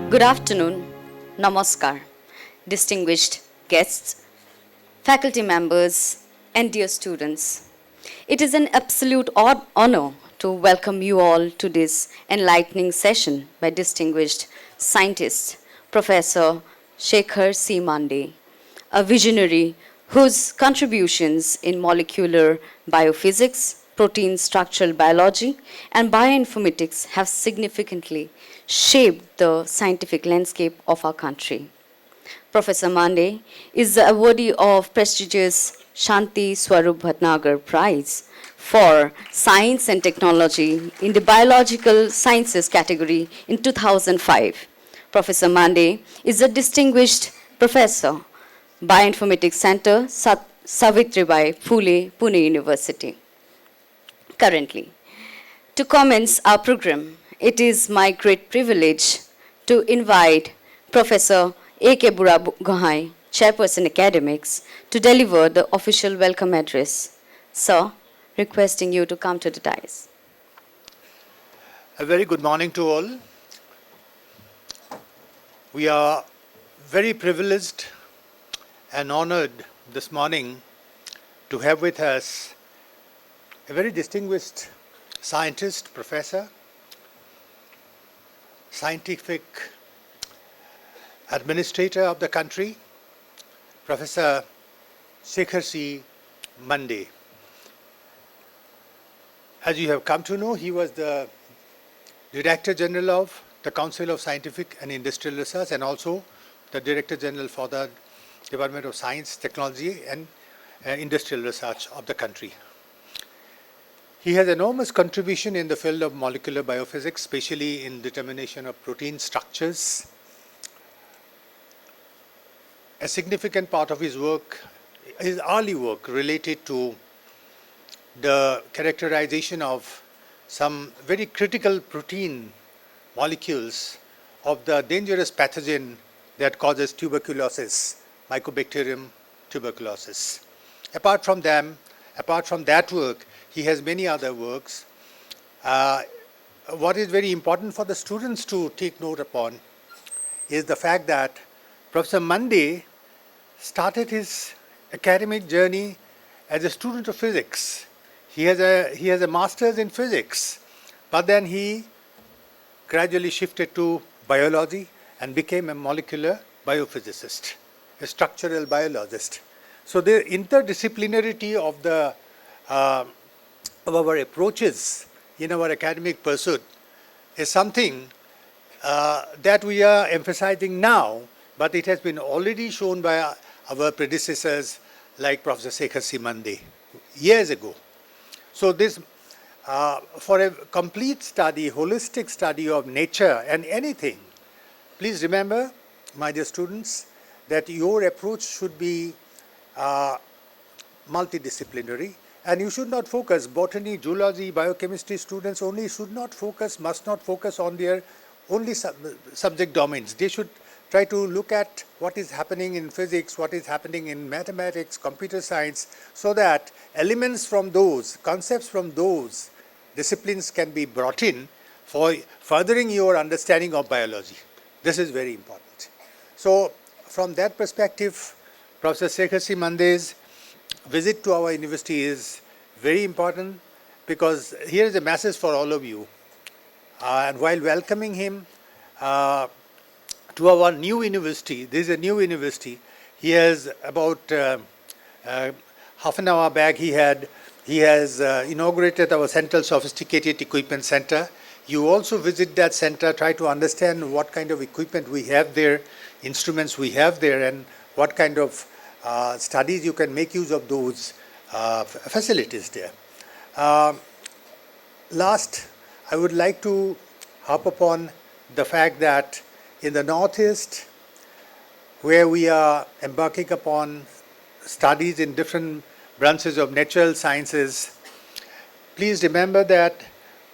Good afternoon, Namaskar, distinguished guests, faculty members, and dear students. It is an absolute honor to welcome you all to this enlightening session by distinguished scientist, Professor Shekhar C. Mande, a visionary whose contributions in molecular biophysics, protein structural biology, and bioinformatics have significantly shaped the scientific landscape of our country. Professor Mande is the awardee of prestigious Shanti Swarup Bhatnagar Prize for Science and Technology in the Biological Sciences category in 2005. Professor Mande is a distinguished professor, Bioinformatics Center, Savitribai Phule, Pune University. Currently, to commence our program, it is my great privilege to invite Professor A.K. Buragohai, Chairperson Academics, to deliver the official welcome address. Sir, requesting you to come to the dais. A very good morning to all. We are very privileged and honored this morning to have with us a very distinguished scientist, professor, scientific administrator of the country, Professor Shekhar C. Mande. As you have come to know, he was the Director General of the Council of Scientific and Industrial Research and also the Director General for the Department of Science, Technology and Industrial Research of the country. He has enormous contribution in the field of molecular biophysics, especially in determination of protein structures. A significant part of his work, his early work, related to the characterization of some very critical protein molecules of the dangerous pathogen that causes tuberculosis, Mycobacterium tuberculosis. Apart from that work, he has many other works. What is very important for the students to take note upon is the fact that Professor Mande started his academic journey as a student of physics. He has a master's in physics, but then he gradually shifted to biology and became a molecular biophysicist, a structural biologist. So the interdisciplinarity of our approaches in our academic pursuit is something that we are emphasizing now, but it has been already shown by our predecessors like Professor Shekhar C. Mande years ago. So this, for a complete study, holistic study of nature and anything, please remember, my dear students, that your approach should be multidisciplinary, and you should not focus, botany, zoology, biochemistry students only should not focus, must not focus on their only subject domains. They should try to look at what is happening in physics, what is happening in mathematics, computer science, so that elements from those, concepts from those disciplines can be brought in for furthering your understanding of biology. This is very important. So from that perspective, Professor Shekhar Mande's visit to our university is very important, because here is a message for all of you. And while welcoming him to our new university, this is a new university. He has about half an hour back, he has inaugurated our Central Sophisticated Equipment Center. You also visit that center, try to understand what kind of equipment we have there, instruments we have there, and what kind of studies you can make use of those facilities there. Last, I would like to harp upon the fact that in the Northeast, where we are embarking upon studies in different branches of natural sciences, please remember that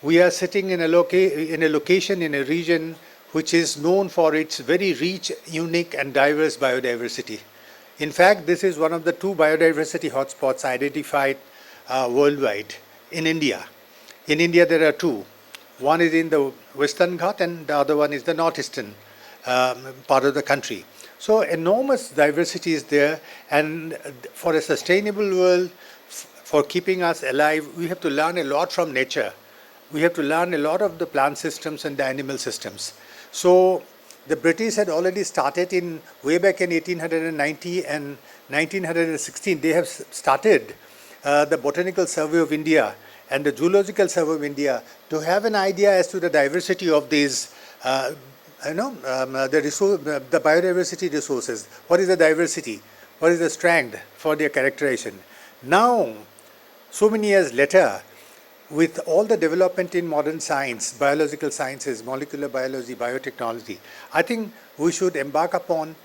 we are sitting in a location, in a region which is known for its very rich, unique and diverse biodiversity. In fact, this is one of the two biodiversity hotspots identified worldwide in India. In India, there are two. One is in the Western Ghat and the other one is the northeastern part of the country. So enormous diversity is there, and for a sustainable world, for keeping us alive, we have to learn a lot from nature. We have to learn a lot of the plant systems and the animal systems. So the British had already started way back in 1890 and 1916. They have started the Botanical Survey of India and the Zoological Survey of India to have an idea as to the diversity of these, the biodiversity resources. What is the diversity? What is the strength for their characterization? Now, so many years later, with all the development in modern science, biological sciences, molecular biology, biotechnology, I think we should embark upon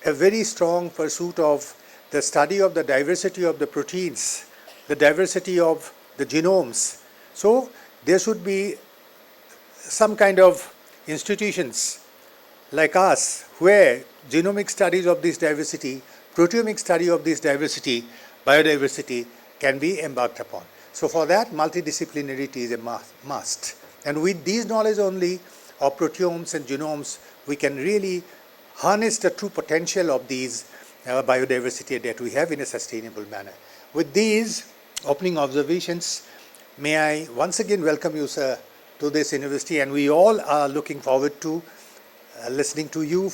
a very strong pursuit of the study of the diversity of the proteins, the diversity of the genomes. So there should be some kind of institutions like us where genomic studies of this diversity, proteomic study of this diversity, biodiversity can be embarked upon. So for that, multidisciplinarity is a must. And with these knowledge only of proteomes and genomes, we can really harness the true potential of these biodiversity that we have in a sustainable manner. With these opening observations, may I once again welcome you, sir, to this university, and we all are looking forward to listening to you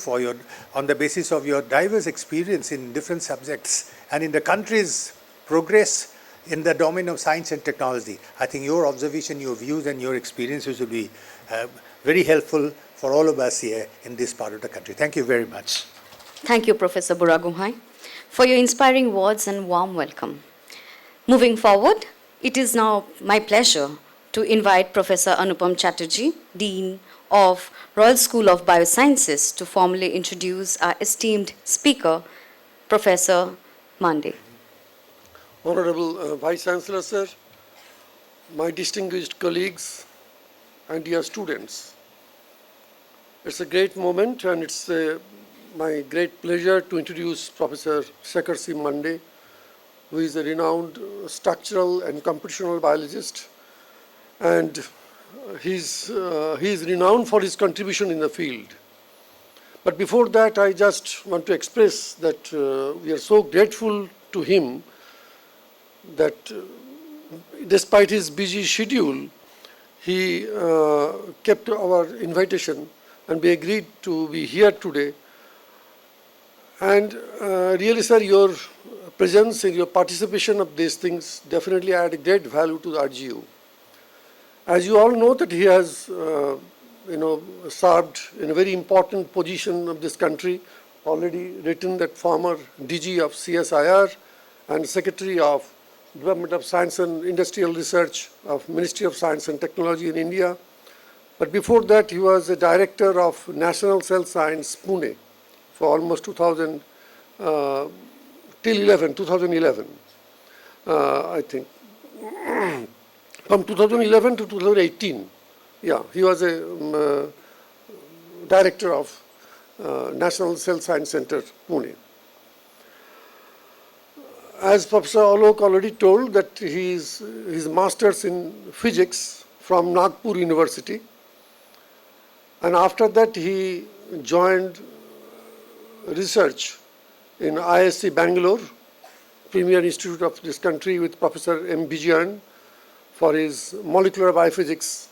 on the basis of your diverse experience in different subjects and in the country's progress in the domain of science and technology. I think your observation, your views and your experiences will be very helpful for all of us here in this part of the country. Thank you very much. Thank you, Professor Buragunhai, for your inspiring words and warm welcome. Moving forward, it is now my pleasure to invite Professor Anupam Chatterjee, Dean of Royal School of Biosciences, to formally introduce our esteemed speaker, Professor Mande. Honorable Vice Chancellor, sir, my distinguished colleagues and dear students, it's a great moment and it's my great pleasure to introduce Professor Shekhar Mande, who is a renowned structural and computational biologist, and he is renowned for his contribution in the field. But before that, I just want to express that we are so grateful to him that despite his busy schedule, he kept our invitation and we agreed to be here today. And really, sir, your presence and your participation of these things definitely add great value to the RGU. As you all know that he has, served in a very important position of this country, already written that former DG of CSIR and Secretary of Department of Science and Industrial Research of Ministry of Science and Technology in India. But before that, he was a director of National Cell Science, Pune, for almost 2011, I think. From 2011 to 2018, yeah, he was a director of National Cell Science Center, Pune. As Professor Alok already told, that his master's in physics from Nagpur University, and after that he joined research in ISC Bangalore, premier institute of this country, with Professor M. Bijayan for his molecular biophysics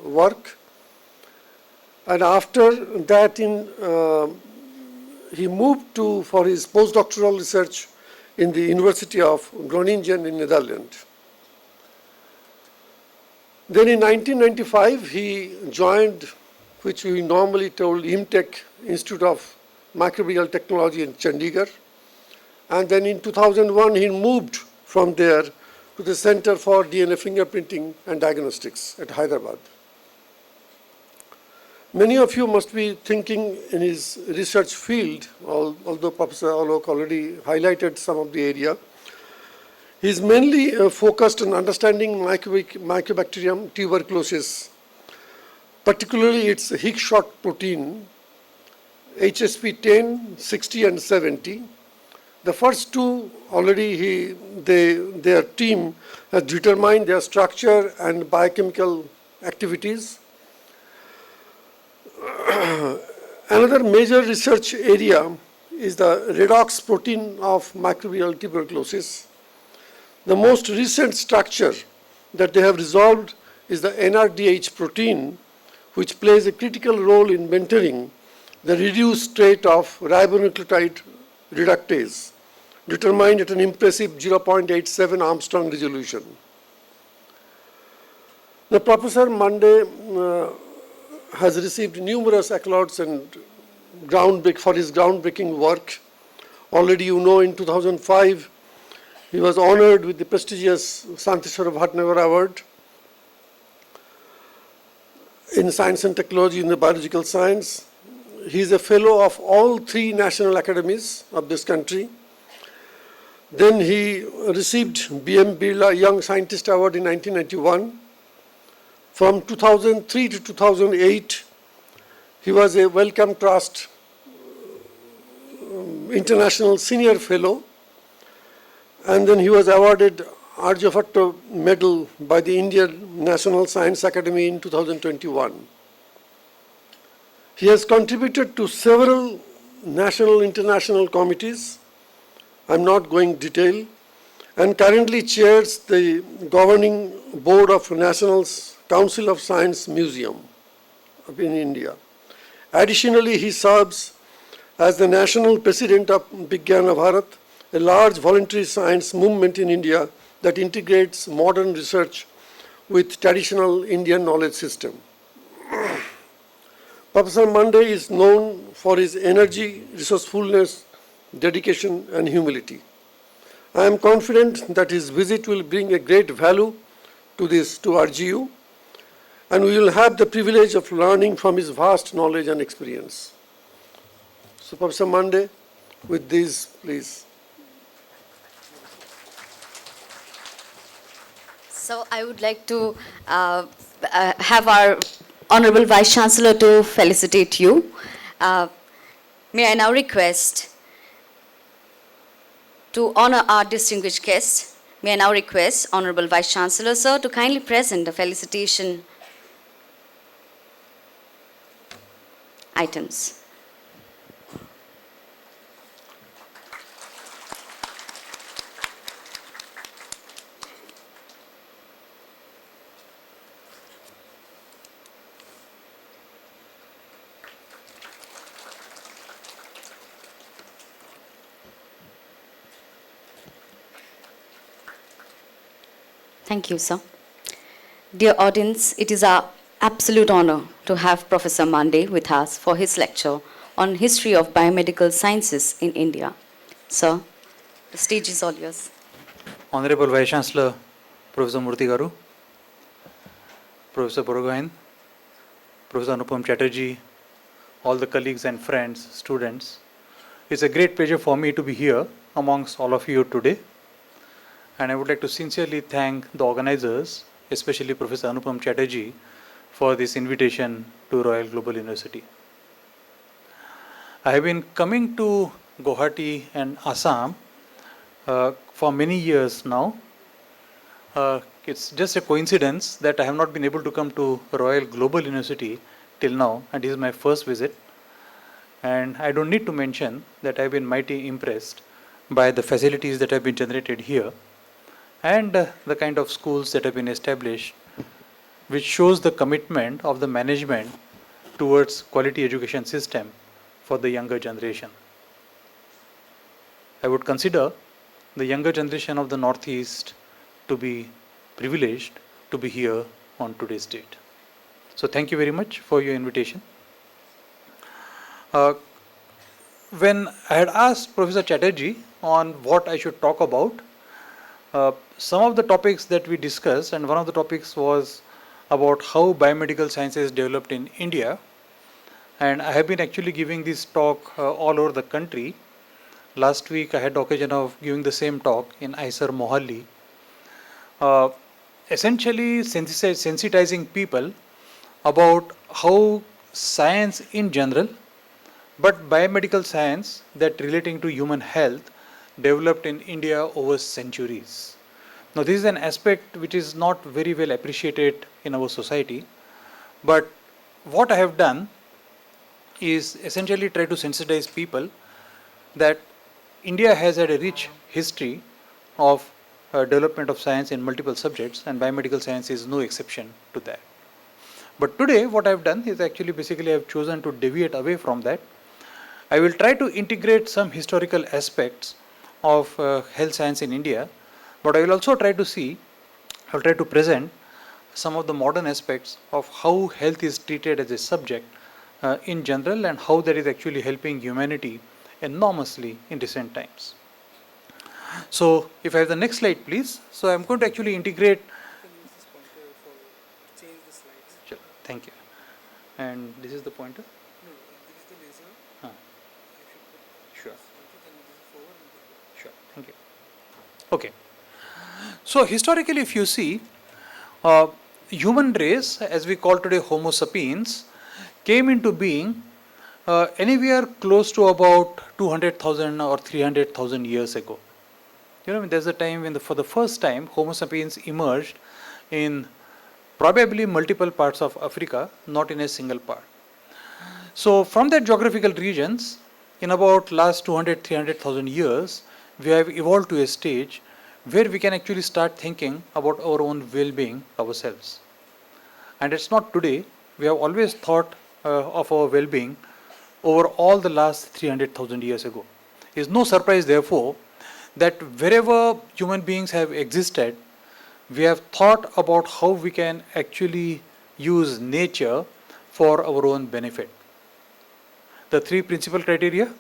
work. And after that, he moved for his postdoctoral research in the University of Groningen in Netherlands. Then in 1995, he joined, which we normally told IMTech, Institute of Microbial Technology in Chandigarh. And then in 2001, he moved from there to the Center for DNA Fingerprinting and Diagnostics at Hyderabad. Many of you must be thinking in his research field, although Professor Alok already highlighted some of the area. He's mainly focused on understanding Mycobacterium tuberculosis, particularly its Hickshot protein, HSP10, 60, and 70. The first two already their team has determined their structure and biochemical activities. Another major research area is the redox protein of microbial tuberculosis. The most recent structure that they have resolved is the NRDH protein, which plays a critical role in maintaining the reduced state of ribonucleotide reductase, determined at an impressive 0.87 Armstrong resolution. The Professor Mande has received numerous accolades and for his groundbreaking work. Already you know, in 2005, he was honored with the prestigious Santeshwara Bhatnagar Award in Science and Technology in the Biological Science. He is a fellow of all three national academies of this country. Then he received B.M. Birla Young Scientist Award in 1991. From 2003 to 2008, he was a Wellcome Trust International Senior Fellow, and then he was awarded Aryabhatta Medal by the Indian National Science Academy in 2021. He has contributed to several national international committees. I'm not going detail, and currently chairs the governing board of National Council of Science Museum in India. Additionally, he serves as the national president of Vigyana Bharat, a large voluntary science movement in India that integrates modern research with traditional Indian knowledge system. Professor Mande is known for his energy, resourcefulness, dedication, and humility. I am confident that his visit will bring a great value to RGU, and we will have the privilege of learning from his vast knowledge and experience. So, Professor Mande, with these, please. So I would like to have our Honorable Vice Chancellor to felicitate you. May I now request to honor our distinguished guest. May I now request Honorable Vice Chancellor, sir, to kindly present the felicitation items. Thank you, sir. Dear audience, it is our absolute honor to have Professor Mande with us for his lecture on history of biomedical sciences in India. Sir, the stage is all yours. Honorable Vice Chancellor, Professor Murthy Garu, Professor Borogohain, Professor Anupam Chatterjee, all the colleagues and friends, students. It's a great pleasure for me to be here amongst all of you today. And I would like to sincerely thank the organizers, especially Professor Anupam Chatterjee, for this invitation to Royal Global University. I have been coming to Guwahati and Assam for many years now. It's just a coincidence that I have not been able to come to Royal Global University till now, and this is my first visit. And I don't need to mention that I've been mighty impressed by the facilities that have been generated here and the kind of schools that have been established, which shows the commitment of the management towards quality education system for the younger generation. I would consider the younger generation of the Northeast to be privileged to be here on today's date. So thank you very much for your invitation. When I had asked Professor Chatterjee on what I should talk about, some of the topics that we discussed, and one of the topics was about how biomedical sciences developed in India. And I have been actually giving this talk all over the country. Last week I had the occasion of giving the same talk in Isar Mohalli. Essentially sensitizing people about how science in general, but biomedical science that relating to human health developed in India over centuries. Now this is an aspect which is not very well appreciated in our society, but what I have done is essentially try to sensitize people that India has had a rich history of development of science in multiple subjects, and biomedical science is no exception to that. But today what I have done is actually basically I have chosen to deviate away from that. I will try to integrate some historical aspects of health science in India, but I will also try to present some of the modern aspects of how health is treated as a subject in general, and how that is actually helping humanity enormously in recent times. So if I have the next slide, please. So I'm going to actually integrate. Sure, thank you. And this is the pointer? Huh. Sure. Sure, thank you. Okay. So historically, if you see, human race, as we call today Homo sapiens, came into being anywhere close to about 200,000 or 300,000 years ago. There's a time when for the first time Homo sapiens emerged in probably multiple parts of Africa, not in a single part. So from that geographical regions, in about last 200, 300,000 years, we have evolved to a stage where we can actually start thinking about our own well-being ourselves. And it's not today, we have always thought of our well-being over all the last 300,000 years ago. It's no surprise, therefore, that wherever human beings have existed, we have thought about how we can actually use nature for our own benefit. The three principal criteria: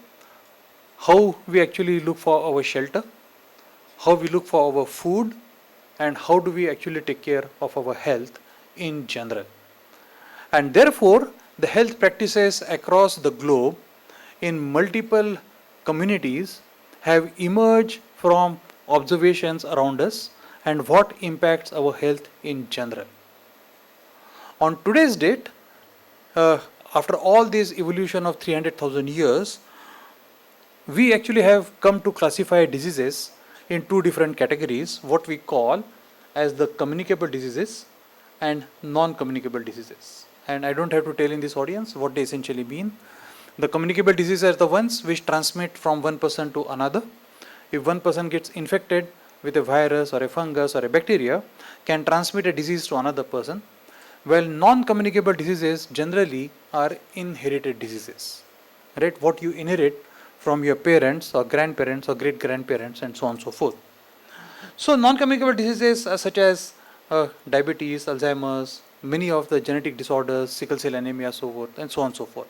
how we actually look for our shelter, how we look for our food, and how do we actually take care of our health in general. And therefore, the health practices across the globe in multiple communities have emerged from observations around us and what impacts our health in general. On today's date, after all this evolution of 300,000 years, we actually have come to classify diseases in two different categories, what we call as the communicable diseases and non-communicable diseases. And I don't have to tell in this audience what they essentially mean. The communicable diseases are the ones which transmit from one person to another. If one person gets infected with a virus or a fungus or a bacteria, can transmit a disease to another person. Well, non-communicable diseases generally are inherited diseases, right? What you inherit from your parents or grandparents or great-grandparents and so on and so forth. So non-communicable diseases such as diabetes, Alzheimer's, many of the genetic disorders, sickle cell anemia, so forth, and so on and so forth.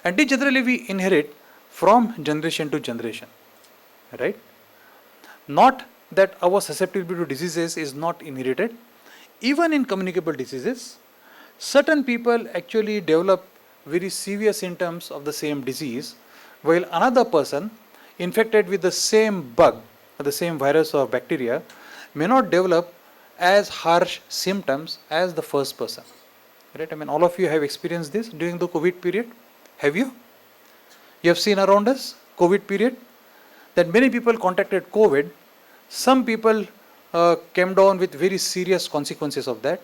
And these generally we inherit from generation to generation, right? Not that our susceptibility to diseases is not inherited. Even in communicable diseases, certain people actually develop very severe symptoms of the same disease, while another person infected with the same bug or the same virus or bacteria may not develop as harsh symptoms as the first person. Right? I mean, all of you have experienced this during the COVID period. Have you? You have seen around us, COVID period, that many people contracted COVID. Some people came down with very serious consequences of that,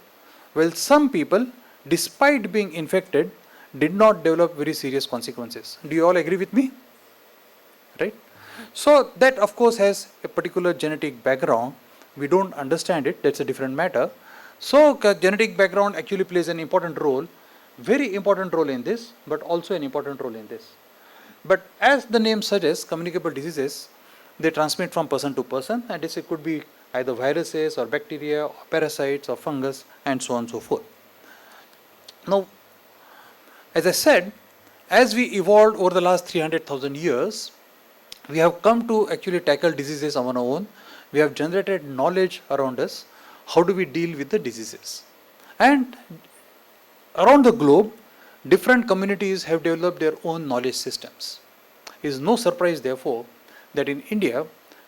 while some people, despite being infected, did not develop very serious consequences. Do you all agree with me? Right? So that of course has a particular genetic background. We don't understand it, that's a different matter. So genetic background actually plays an important role, very important role in this, but also an important role in this. But as the name suggests, communicable diseases, they transmit from person to person, and it could be either viruses or bacteria or parasites or fungus and so on and so forth. Now, as I said, as we evolved over the last 300,000 years, we have come to actually tackle diseases on our own. We have generated knowledge around us. How do we deal with the diseases? And around the globe, different communities have developed their own knowledge systems. It is no surprise, therefore, that in India,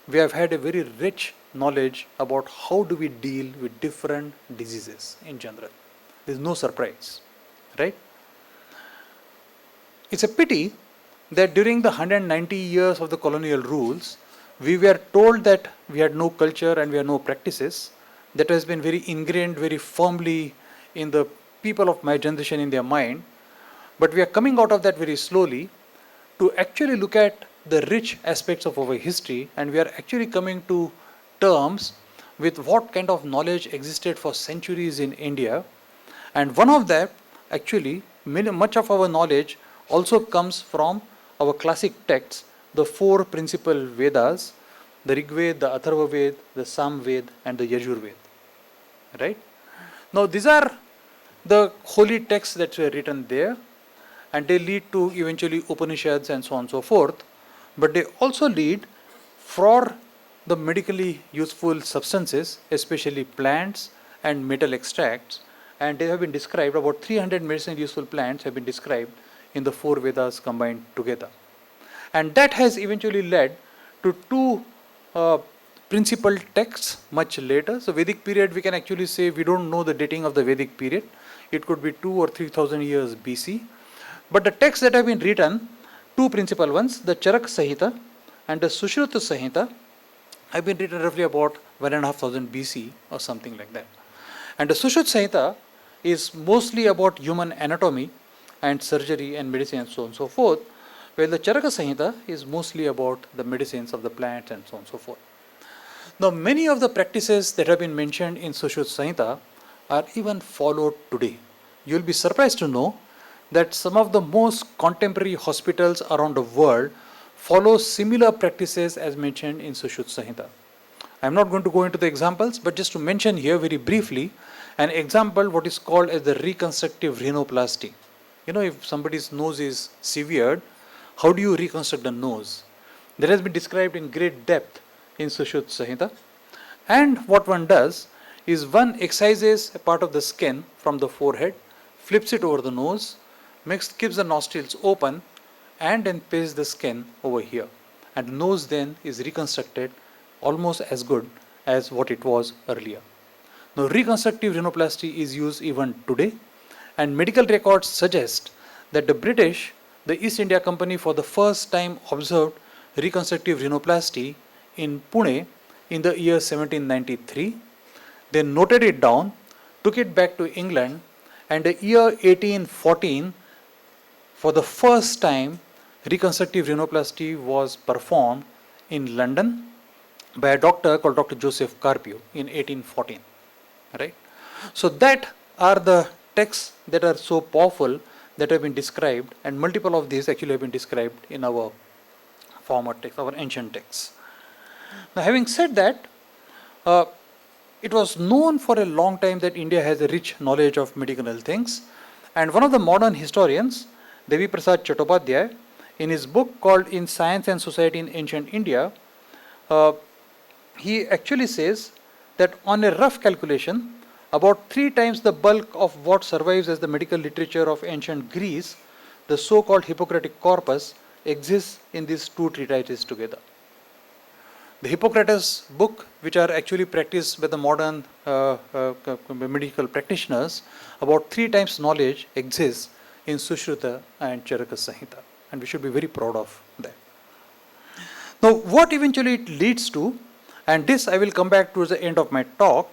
we have had a very rich knowledge about how do we deal with different diseases in general. There is no surprise, right? It's a pity that during the 190 years of the colonial rules, we were told that we had no culture and we had no practices. That has been very ingrained very firmly in the people of my generation in their mind. But we are coming out of that very slowly to actually look at the rich aspects of our history, and we are actually coming to terms with what kind of knowledge existed for centuries in India. And one of that, actually, much of our knowledge also comes from our classic texts, the four principal Vedas, the Rig Veda, the Atharva Veda, the Sam Veda, and the Yajur Veda. Right? Now, these are the holy texts that were written there, and they lead to eventually Upanishads and so on and so forth, but they also lead for the medically useful substances, especially plants and metal extracts, and they have been described, about 300 medicinally useful plants have been described in the four Vedas combined together. And that has eventually led to two principal texts much later. So Vedic period, we can actually say we don't know the dating of the Vedic period. It could be 2,000 or 3,000 years BC. But the texts that have been written, two principal ones, the Charak Sahita and the Sushruta Sahita, have been written roughly about 1,500 BC or something like that. And the Sushruta Sahita is mostly about human anatomy and surgery and medicine and so on and so forth, while the Charaka Samhita is mostly about the medicines of the plants and so on and so forth. Now, many of the practices that have been mentioned in Sushruta Samhita are even followed today. You will be surprised to know that some of the most contemporary hospitals around the world follow similar practices as mentioned in Sushruta Samhita. I am not going to go into the examples, but just to mention here very briefly, an example what is called as the reconstructive rhinoplasty. You know, if somebody's nose is severed, how do you reconstruct the nose? That has been described in great depth in Sushruta Samhita. And what one does is one excises a part of the skin from the forehead, flips it over the nose, keeps the nostrils open, and then pastes the skin over here. And the nose then is reconstructed almost as good as what it was earlier. Now, reconstructive rhinoplasty is used even today, and medical records suggest that the British, the East India Company, for the first time observed reconstructive rhinoplasty in Pune in the year 1793. They noted it down, took it back to England, and the year 1814, for the first time, reconstructive rhinoplasty was performed in London by a doctor called Dr. Joseph Carpio in 1814. Right? So that are the texts that are so powerful that have been described, and multiple of these actually have been described in our former texts, our ancient texts. Now, having said that, it was known for a long time that India has a rich knowledge of medicinal things, and one of the modern historians, Devi Prasad Chattopadhyay, in his book called In Science and Society in Ancient India, he actually says that on a rough calculation, about 3 times the bulk of what survives as the medical literature of ancient Greece, the so-called Hippocratic corpus, exists in these two treatises together. The Hippocrates book, which are actually practiced by the modern medical practitioners, about 3 times knowledge exists in Sushruta and Charaka Samhita, and we should be very proud of that. Now, what eventually it leads to, and this I will come back towards the end of my talk,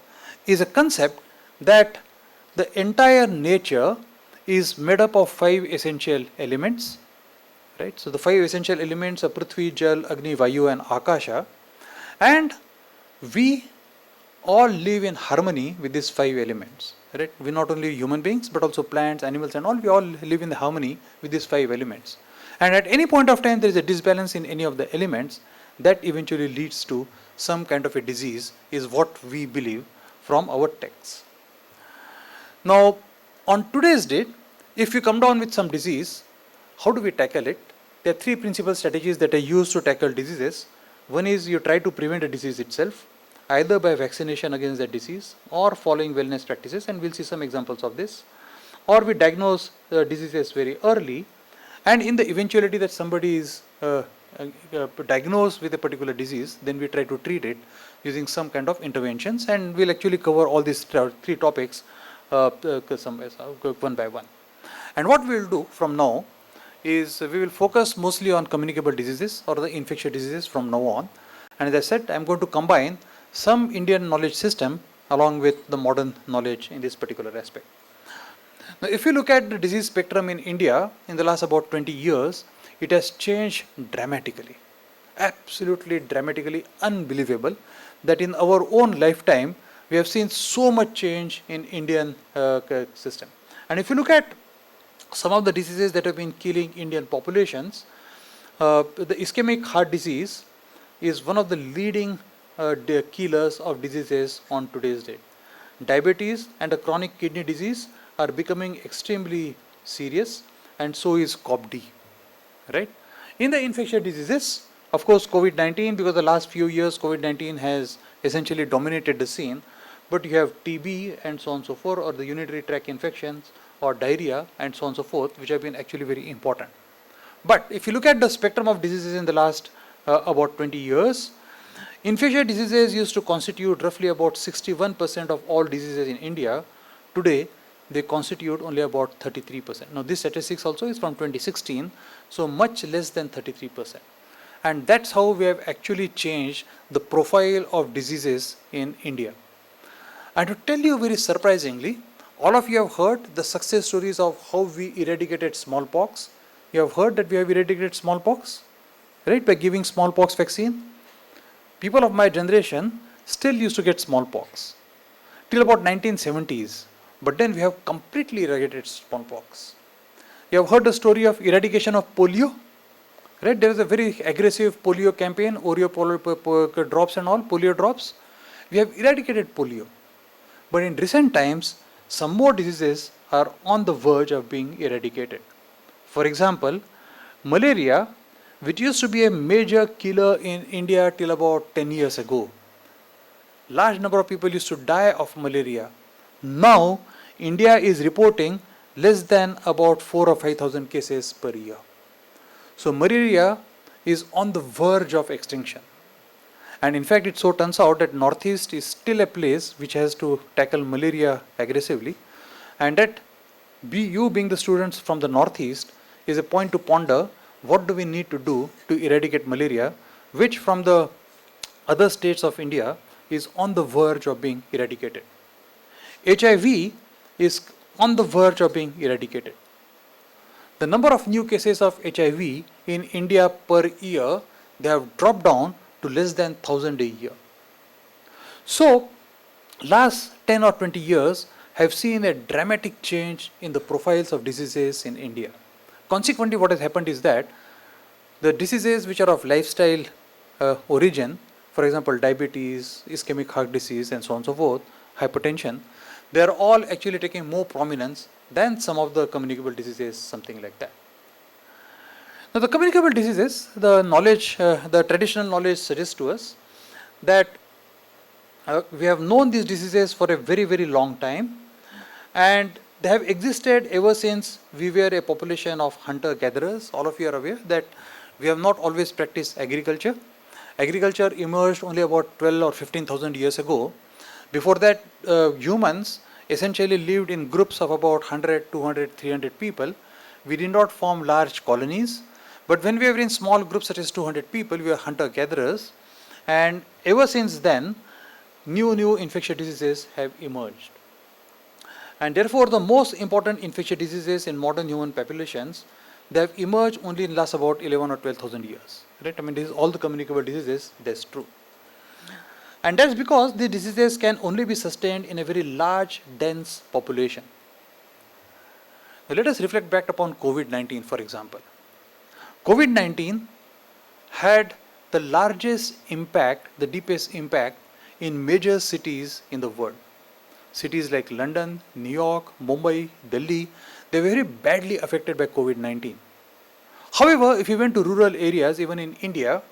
is a concept that the entire nature is made up of 5 essential elements, right? So the 5 essential elements are Prithvi, Jal, Agni, Vayu and Akasha, and we all live in harmony with these 5 elements, right? We not only human beings but also plants, animals and all, we all live in the harmony with these 5 elements. And at any point of time there is a disbalance in any of the elements that eventually leads to some kind of a disease, is what we believe from our texts. Now, on today's date, if you come down with some disease, how do we tackle it? There are 3 principal strategies that are used to tackle diseases. One is you try to prevent a disease itself, either by vaccination against that disease or following wellness practices, and we'll see some examples of this. Or we diagnose the diseases very early, and in the eventuality that somebody is diagnosed with a particular disease, then we try to treat it using some kind of interventions, and we'll actually cover all these 3 topics one by one. And what we will do from now is we will focus mostly on communicable diseases or the infectious diseases from now on. And as I said, I am going to combine some Indian knowledge system along with the modern knowledge in this particular aspect. Now, if you look at the disease spectrum in India in the last about 20 years, it has changed dramatically, absolutely dramatically, unbelievable, that in our own lifetime we have seen so much change in Indian system. And if you look at some of the diseases that have been killing Indian populations, the ischemic heart disease is one of the leading killers of diseases on today's date. Diabetes and a chronic kidney disease are becoming extremely serious, and so is COPD, right? In the infectious diseases, of course, COVID-19, because the last few years COVID-19 has essentially dominated the scene, but you have TB and so on and so forth, or the urinary tract infections, or diarrhea and so on and so forth, which have been actually very important. But if you look at the spectrum of diseases in the last about 20 years, infectious diseases used to constitute roughly about 61% of all diseases in India. Today, they constitute only about 33%. Now, this statistics also is from 2016, so much less than 33%. And that's how we have actually changed the profile of diseases in India. And to tell you very surprisingly, all of you have heard the success stories of how we eradicated smallpox. You have heard that we have eradicated smallpox, right, by giving smallpox vaccine. People of my generation still used to get smallpox till about 1970s, but then we have completely eradicated smallpox. You have heard the story of eradication of polio, right? There is a very aggressive polio campaign, polio drops and all, polio drops. We have eradicated polio, but in recent times, some more diseases are on the verge of being eradicated. For example, malaria, which used to be a major killer in India till about 10 years ago. Large number of people used to die of malaria. Now, India is reporting less than about 4,000 or 5,000 cases per year. So, malaria is on the verge of extinction. And in fact, it so turns out that Northeast is still a place which has to tackle malaria aggressively, and that you being the students from the Northeast is a point to ponder. What do we need to do to eradicate malaria, which from the other states of India is on the verge of being eradicated. HIV is on the verge of being eradicated. The number of new cases of HIV in India per year, they have dropped down to less than 1,000 a year. So, last 10 or 20 years have seen a dramatic change in the profiles of diseases in India. Consequently, what has happened is that the diseases which are of lifestyle origin, for example, diabetes, ischemic heart disease, and so on and so forth, hypertension, they are all actually taking more prominence than some of the communicable diseases, something like that. Now, the communicable diseases, the knowledge, the traditional knowledge suggests to us that We have known these diseases for a very, very long time, and they have existed ever since we were a population of hunter-gatherers. All of you are aware that we have not always practiced agriculture. Agriculture emerged only about 12 or 15,000 years ago. Before that, humans essentially lived in groups of about 100, 200, 300 people. We did not form large colonies, but when we were in small groups such as 200 people, we were hunter-gatherers, and ever since then, new infectious diseases have emerged. And therefore, the most important infectious diseases in modern human populations, they have emerged only in last about 11 or 12,000 years. Right? I mean, this is all the communicable diseases, that's true. And that's because the diseases can only be sustained in a very large, dense population. Now, let us reflect back upon COVID-19, for example. COVID-19 had the largest impact, the deepest impact in major cities in the world. Cities like London, New York, Mumbai, Delhi, they were very badly affected by COVID-19. However, if you went to rural areas, even in India,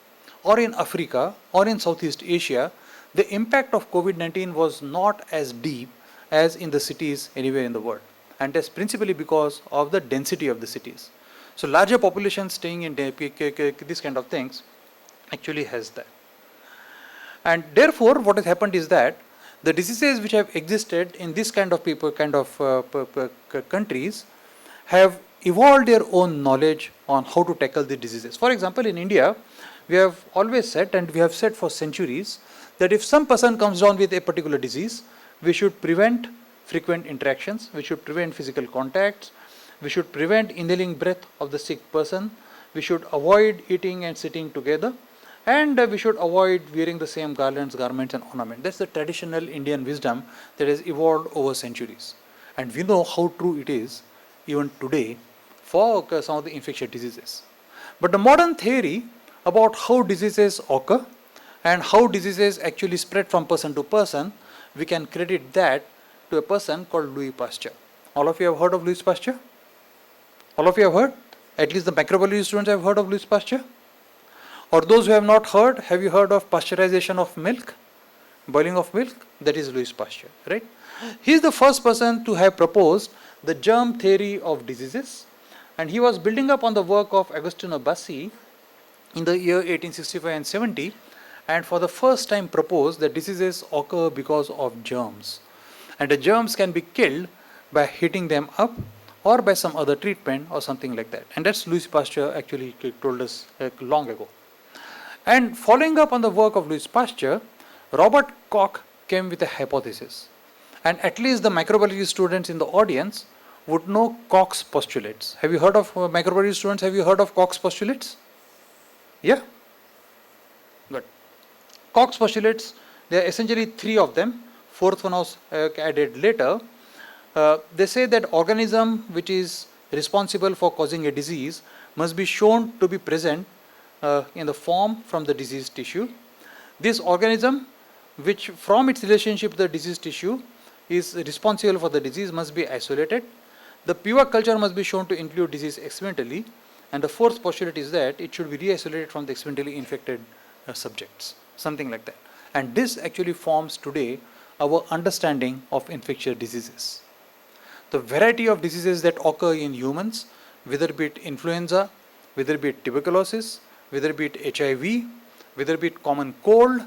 or in Africa, or in Southeast Asia, the impact of COVID-19 was not as deep as in the cities anywhere in the world. And that's principally because of the density of the cities. So larger populations staying in these kind of things actually has that. And therefore, what has happened is that the diseases which have existed in this kind of people, countries, have evolved their own knowledge on how to tackle the diseases. For example, in India, we have always said, and we have said for centuries, that if some person comes down with a particular disease, we should prevent frequent interactions, we should prevent physical contacts, we should prevent inhaling breath of the sick person, we should avoid eating and sitting together, and we should avoid wearing the same garlands, garments and ornaments. That's the traditional Indian wisdom that has evolved over centuries. And we know how true it is even today for some of the infectious diseases. But the modern theory about how diseases occur and how diseases actually spread from person to person, we can credit that to a person called Louis Pasteur. All of you have heard of Louis Pasteur? All of you have heard? At least the microbiology students have heard of Louis Pasteur? Or those who have not heard, have you heard of pasteurization of milk? Boiling of milk? That is Louis Pasteur, right? He is the first person to have proposed the germ theory of diseases, and he was building up on the work of Agostino Bassi in the year 1865 and 70, and for the first time proposed that diseases occur because of germs. And the germs can be killed by heating them up or by some other treatment or something like that. And that's Louis Pasteur actually told us long ago. And following up on the work of Louis Pasteur, Robert Koch came with a hypothesis. And at least the microbiology students in the audience would know Koch's postulates. Have you heard of microbiology students? Have you heard of Koch's postulates? Yeah? Good. Koch's postulates, there are essentially three of them. Fourth one was added later. They say that organism which is responsible for causing a disease must be shown to be present in the form from the diseased tissue. This organism, which from its relationship to the diseased tissue is responsible for the disease, must be isolated. The pure culture must be shown to include disease experimentally. And the fourth postulate is that it should be re-isolated from the experimentally infected subjects, something like that. And this actually forms today our understanding of infectious diseases. The variety of diseases that occur in humans, whether it be influenza, whether it be tuberculosis, whether it be HIV, whether it be common cold,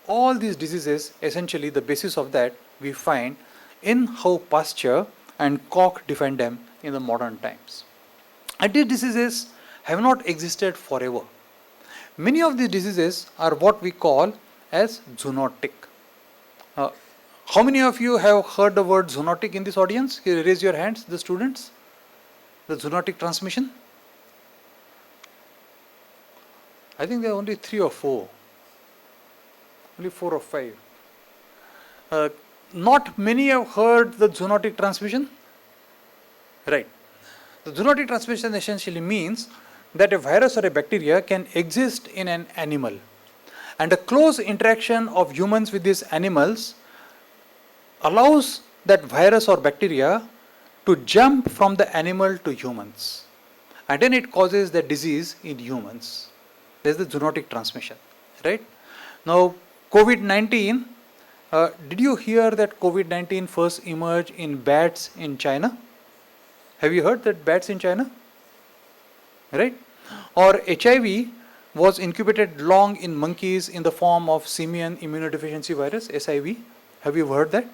all these diseases, essentially the basis of that we find in how Pasteur and Koch defined them in the modern times. And these diseases have not existed forever. Many of these diseases are what we call as zoonotic. How many of you have heard the word zoonotic in this audience? Here, raise your hands, the students. The zoonotic transmission. I think there are only 3 or 4. Only 4 or 5. Not many have heard the zoonotic transmission. Right. The zoonotic transmission essentially means that a virus or a bacteria can exist in an animal. And a close interaction of humans with these animals allows that virus or bacteria to jump from the animal to humans. And then it causes the disease in humans. There's the zoonotic transmission, right? Now, COVID-19 Did you hear that COVID-19 first emerged in bats in China? Have you heard that bats in China? Right? Or HIV was incubated long in monkeys in the form of simian immunodeficiency virus, SIV. Have you heard that?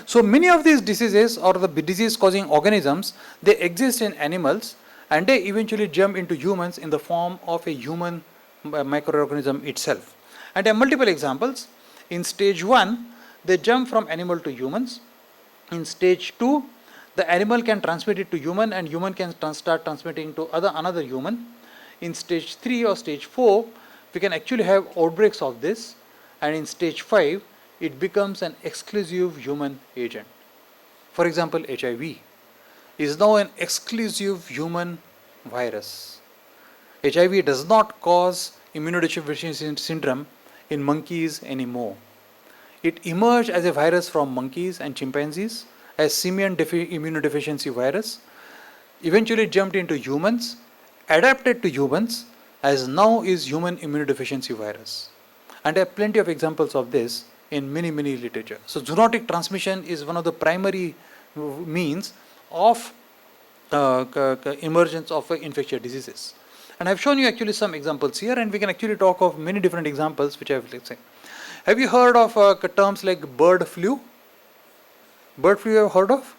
So many of these diseases or the disease causing organisms, they exist in animals and they eventually jump into humans in the form of a human microorganism itself. And there are multiple examples. In stage 1, they jump from animal to humans. In stage 2, the animal can transmit it to human and human can start transmitting to another human. In stage 3 or stage 4, we can actually have outbreaks of this, and in stage 5, it becomes an exclusive human agent. For example, HIV is now an exclusive human virus. HIV does not cause immunodeficiency syndrome in monkeys anymore. It emerged as a virus from monkeys and chimpanzees as simian immunodeficiency virus, eventually jumped into humans, adapted to humans, as now is human immunodeficiency virus. And there are plenty of examples of this in many literature. So zoonotic transmission is one of the primary means of emergence of infectious diseases. And I've shown you actually some examples here, and we can actually talk of many different examples which I've let's say. Have you heard of terms like bird flu? Bird flu you have heard of?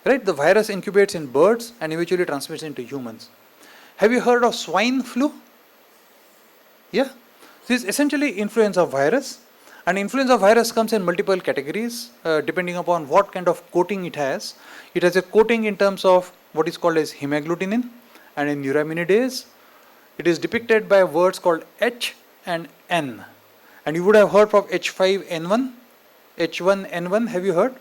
Right? The virus incubates in birds and eventually transmits into humans. Have you heard of swine flu? Yeah? This is essentially influenza virus. And influenza virus comes in multiple categories depending upon what kind of coating it has. It has a coating in terms of what is called as hemagglutinin and in neuraminidase. It is depicted by words called H and N. And you would have heard of H5N1, H1N1, have you heard?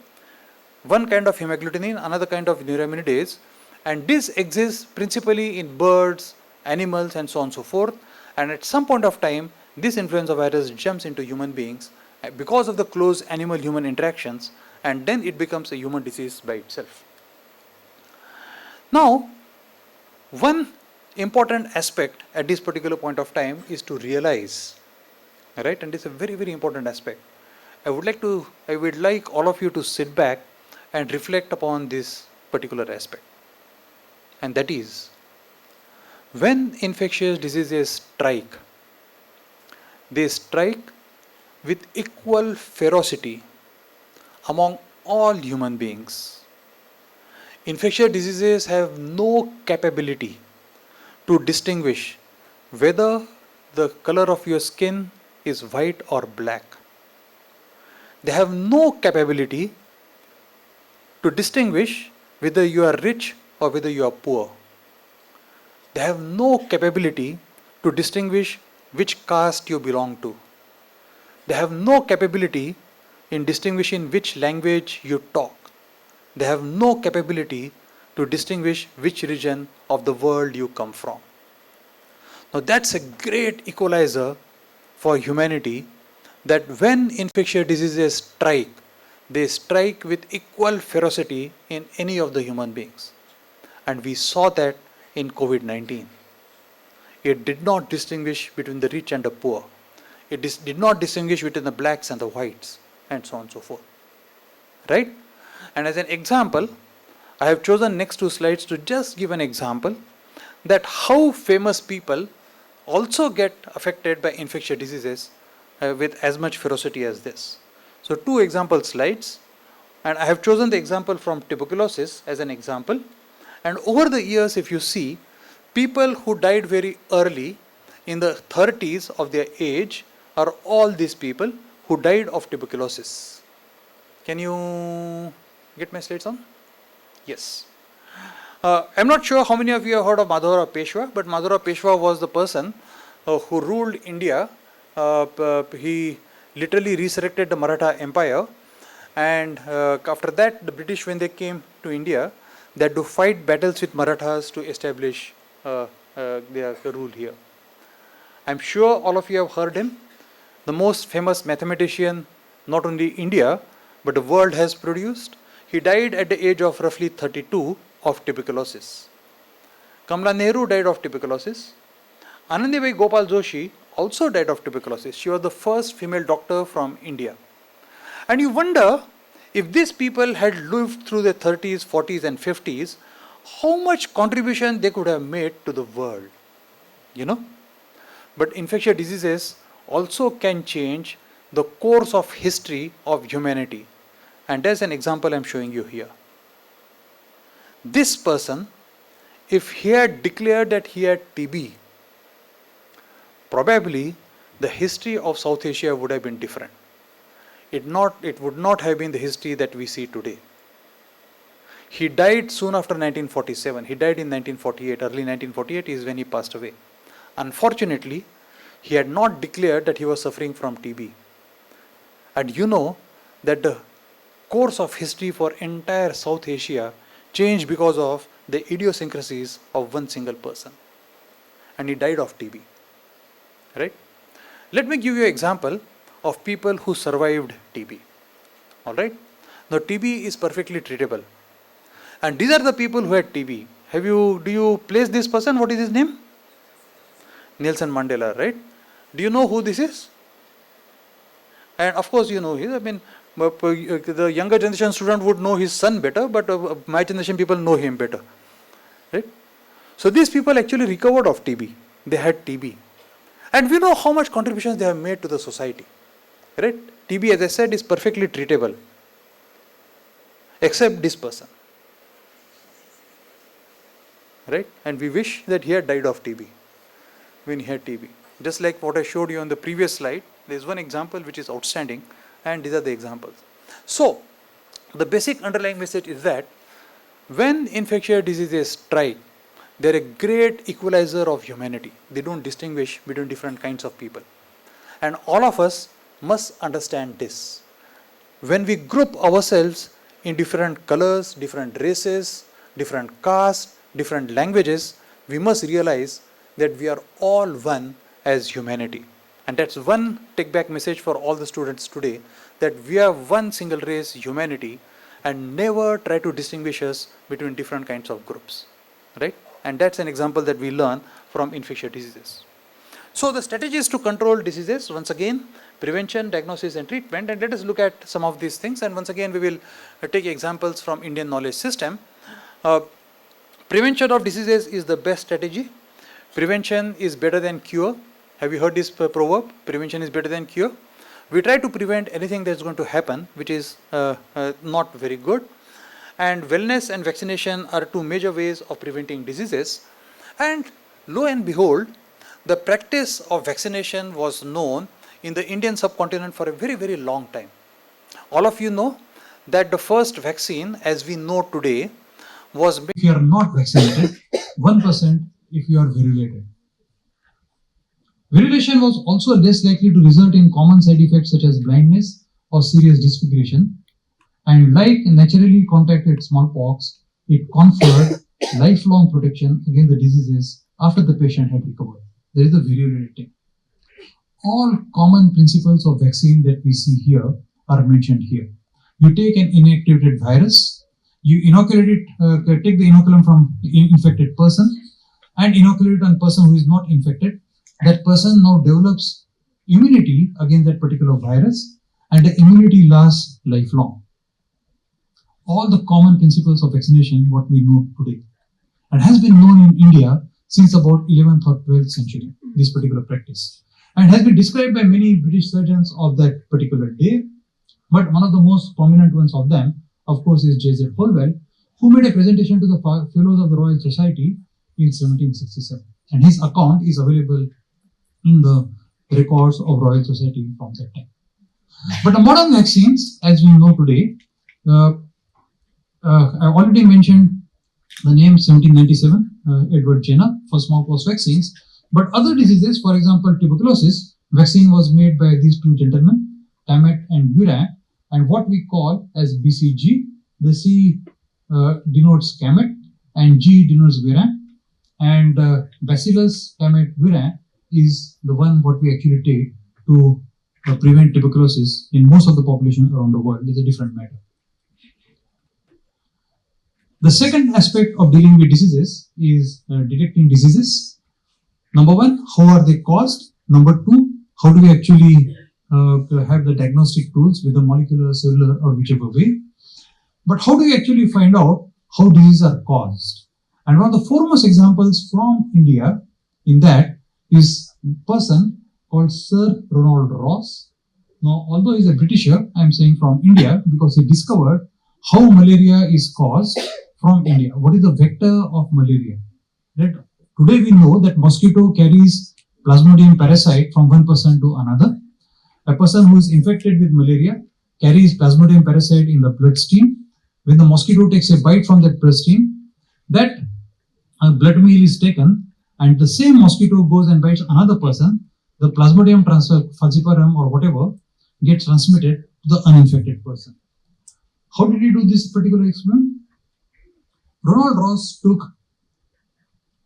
One kind of hemagglutinin, another kind of neuraminidase. And this exists principally in birds, animals and so on and so forth. And at some point of time, this influenza virus jumps into human beings because of the close animal-human interactions, and then it becomes a human disease by itself. Now, one important aspect at this particular point of time is to realize, right, and it's a very important aspect. I would like all of you to sit back and reflect upon this particular aspect. And that is, when infectious diseases strike, they strike with equal ferocity among all human beings. Infectious diseases have no capability to distinguish whether the color of your skin is white or black. They have no capability to distinguish whether you are rich or whether you are poor. They have no capability to distinguish which caste you belong to. They have no capability in distinguishing which language you talk. They have no capability to distinguish which region of the world you come from. Now that's a great equalizer for humanity, that when infectious diseases strike, they strike with equal ferocity in any of the human beings. And we saw that in COVID-19. It did not distinguish between the rich and the poor. It did not distinguish between the blacks and the whites, and so on and so forth. Right? And as an example, I have chosen next two slides to just give an example that how famous people also get affected by infectious diseases with as much ferocity as this. So two example slides, and I have chosen the example from tuberculosis as an example. And over the years, if you see, people who died very early in the 30s of their age are all these people who died of tuberculosis. Can you get my slides on? Yes. I'm not sure how many of you have heard of Madhavrao Peshwa, but Madhavrao Peshwa was the person who ruled India. He literally resurrected the Maratha Empire, and after that the British, when they came to India, they had to fight battles with Marathas to establish their rule here. I'm sure all of you have heard him, the most famous mathematician not only India but the world has produced. He died at the age of roughly 32 of tuberculosis. Kamala Nehru died of tuberculosis. Anandibai Gopal Joshi also died of tuberculosis. She was the first female doctor from India. And you wonder, if these people had lived through their 30s, 40s and 50s, how much contribution they could have made to the world, you know. But infectious diseases also can change the course of history of humanity. And there's an example I'm showing you here. This person, if he had declared that he had TB, probably the history of South Asia would have been different. It would not have been the history that we see today. He died soon after 1947. He died in 1948. Early 1948 is when he passed away. Unfortunately, he had not declared that he was suffering from TB. And you know that the course of history for entire South Asia changed because of the idiosyncrasies of one single person. And he died of TB. Right? Let me give you an example of people who survived TB. Alright? Now TB is perfectly treatable. And these are the people who had TB. Do you place this person? What is his name? Nelson Mandela, right? Do you know who this is? And of course you know him. I mean, the younger generation student would know his son better, but my generation people know him better. Right? So these people actually recovered of TB. They had TB. And we know how much contributions they have made to the society. Right? TB, as I said, is perfectly treatable. Except this person. Right? And we wish that he had died of TB when he had TB. Just like what I showed you on the previous slide, there is one example which is outstanding, and these are the examples. So, the basic underlying message is that when infectious diseases strike, they are a great equalizer of humanity. They don't distinguish between different kinds of people. And all of us must understand this. When we group ourselves in different colors, different races, different castes, different languages, we must realize that we are all one as humanity. And that's one take-back message for all the students today, that we are one single race, humanity, and never try to distinguish us between different kinds of groups. Right? And that's an example that we learn from infectious diseases. So the strategies to control diseases, once again, prevention, diagnosis and treatment. And let us look at some of these things. And once again, we will take examples from Indian knowledge system. Prevention of diseases is the best strategy. Prevention is better than cure. Have you heard this proverb? Prevention is better than cure. We try to prevent anything that's going to happen, which is not very good. And wellness and vaccination are two major ways of preventing diseases. And lo and behold, the practice of vaccination was known in the Indian subcontinent for a very, very long time. All of you know that the first vaccine, as we know today, was made. If you are not vaccinated, 1% if you are virulated. Virulation was also less likely to result in common side effects such as blindness or serious disfiguration. And like naturally contracted smallpox, it conferred lifelong protection against the diseases after the patient had recovered. There is the virulity. All common principles of vaccine that we see here are mentioned here. You take an inactivated virus, you inoculate it, take the inoculum from infected person and inoculate it on person who is not infected. That person now develops immunity against that particular virus, and the immunity lasts lifelong. All the common principles of vaccination, what we know today, and has been known in India since about 11th or 12th century, this particular practice, and has been described by many British surgeons of that particular day. But one of the most prominent ones of them, of course, is J.Z. Holwell, who made a presentation to the Fellows of the Royal Society in 1767. And his account is available in the records of Royal Society from that time. But the modern vaccines, as we know today, I already mentioned the name 1797, Edward Jenner, for smallpox vaccines. But other diseases, for example, tuberculosis, vaccine was made by these two gentlemen, Tamet and Buran, and what we call as BCG, the C denotes Camet and G denotes Buran, and Bacillus Tamet Buran is the one what we actually take to prevent tuberculosis in most of the population around the world. It's a different matter. The second aspect of dealing with diseases is detecting diseases. Number one, how are they caused? Number two, how do we actually have the diagnostic tools with the molecular, cellular, or whichever way? But how do we actually find out how diseases are caused? And one of the foremost examples from India in that is a person called Sir Ronald Ross. Now, although he's a Britisher, I'm saying from India because he discovered how malaria is caused from India. What is the vector of malaria? Right? Today we know that mosquito carries Plasmodium parasite from one person to another. A person who is infected with malaria carries Plasmodium parasite in the bloodstream. When the mosquito takes a bite from that bloodstream, that blood meal is taken and the same mosquito goes and bites another person. The Plasmodium falciparum or whatever gets transmitted to the uninfected person. How did he do this particular experiment? Ronald Ross took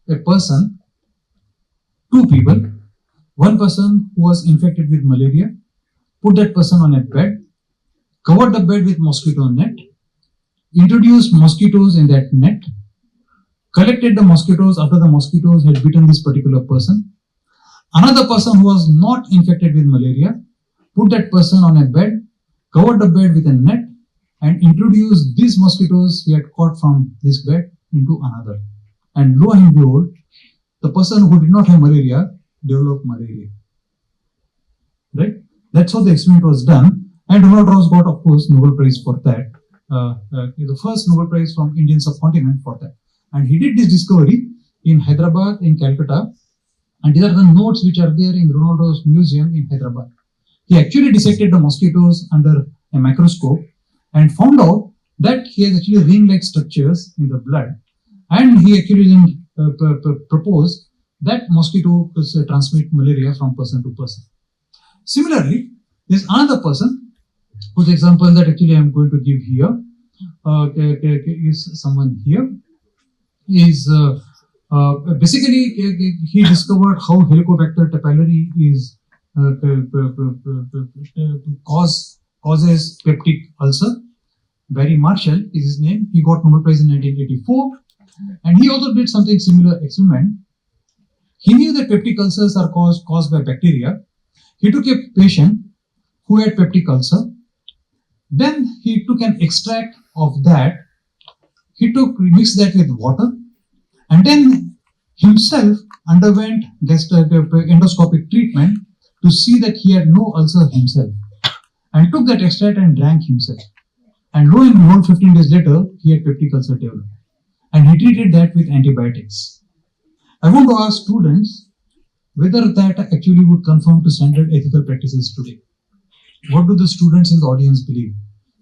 a person, two people, one person who was infected with malaria, put that person on a bed, covered the bed with mosquito net, introduced mosquitoes in that net, collected the mosquitoes after the mosquitoes had bitten this particular person. Another person who was not infected with malaria, put that person on a bed, covered the bed with a net, and introduced these mosquitoes he had caught from this bed into another. And lo and behold, the person who did not have malaria developed malaria. Right? That's how the experiment was done. And Ronald Ross got, of course, Nobel Prize for that. The first Nobel Prize from Indian subcontinent for that. And he did this discovery in Hyderabad, in Calcutta. And these are the notes which are there in Ronald Ross Museum in Hyderabad. He actually dissected the mosquitoes under a microscope and found out that he has actually ring-like structures in the blood. And he actually then proposed that mosquito could transmit malaria from person to person. Similarly, there's another person whose example that actually I'm going to give here is someone here. Is basically he discovered how Helicobacter pylori is causes peptic ulcer. Barry Marshall is his name. He got Nobel Prize in 1984, and he also did something similar experiment. He knew that peptic ulcers are caused by bacteria. He took a patient who had peptic ulcer. Then he took an extract of that. He mixed that with water, and then himself underwent endoscopic treatment to see that he had no ulcer himself, and took that extract and drank himself. And lo and behold, 15 days later, he had peptic ulcer developed. And he treated that with antibiotics. I want to ask students whether that actually would conform to standard ethical practices today. What do the students in the audience believe?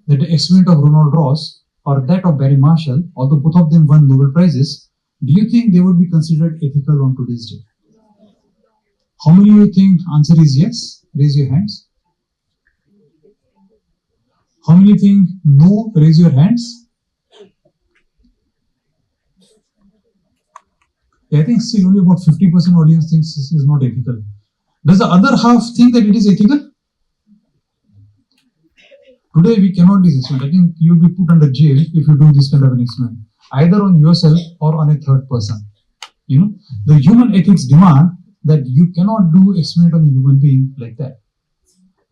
That the experiment of Ronald Ross or that of Barry Marshall, although both of them won Nobel Prizes, do you think they would be considered ethical on today's day? How many of you think answer is yes? Raise your hands. How many think no? Raise your hands. I think still only about 50% audience thinks this is not ethical. Does the other half think that it is ethical? Today we cannot do this experiment. I think you will be put under jail if you do this kind of an experiment, either on yourself or on a third person. You know, the human ethics demand that you cannot do experiment on a human being like that.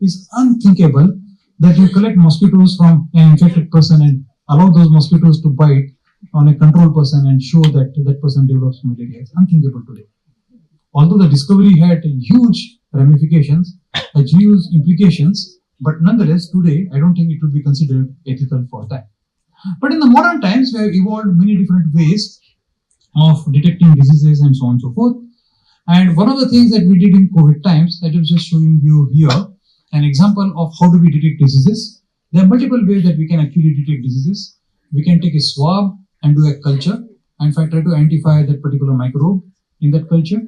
It's unthinkable that you collect mosquitoes from an infected person and allow those mosquitoes to bite on a control person and show that that person develops malaria. It's unthinkable today. Although the discovery had huge ramifications, huge implications, but nonetheless today I don't think it would be considered ethical for that. But in the modern times, we have evolved many different ways of detecting diseases and so on and so forth. And one of the things that we did in COVID times, I was just showing you here, an example of how do we detect diseases. There are multiple ways that we can actually detect diseases. We can take a swab and do a culture and try to identify that particular microbe in that culture.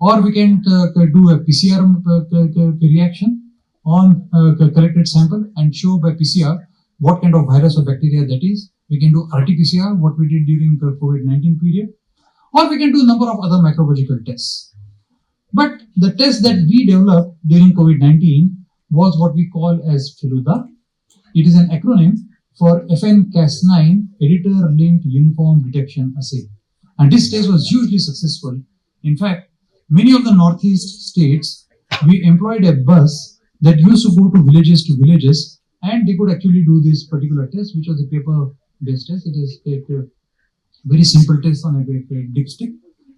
Or we can do a PCR reaction on collected sample and show by PCR what kind of virus or bacteria that is. We can do RT-PCR, what we did during the COVID-19 period. Or we can do a number of other microbiological tests. But the test that we developed during COVID-19 was what we call as FILUDA. It is an acronym for FN-Cas9 Editor-Linked Uniform Detection Assay. And this test was hugely successful. In fact, many of the Northeast states we employed a bus that used to go to villages, and they could actually do this particular test, which was a paper-based test. It is a very simple test on a dipstick,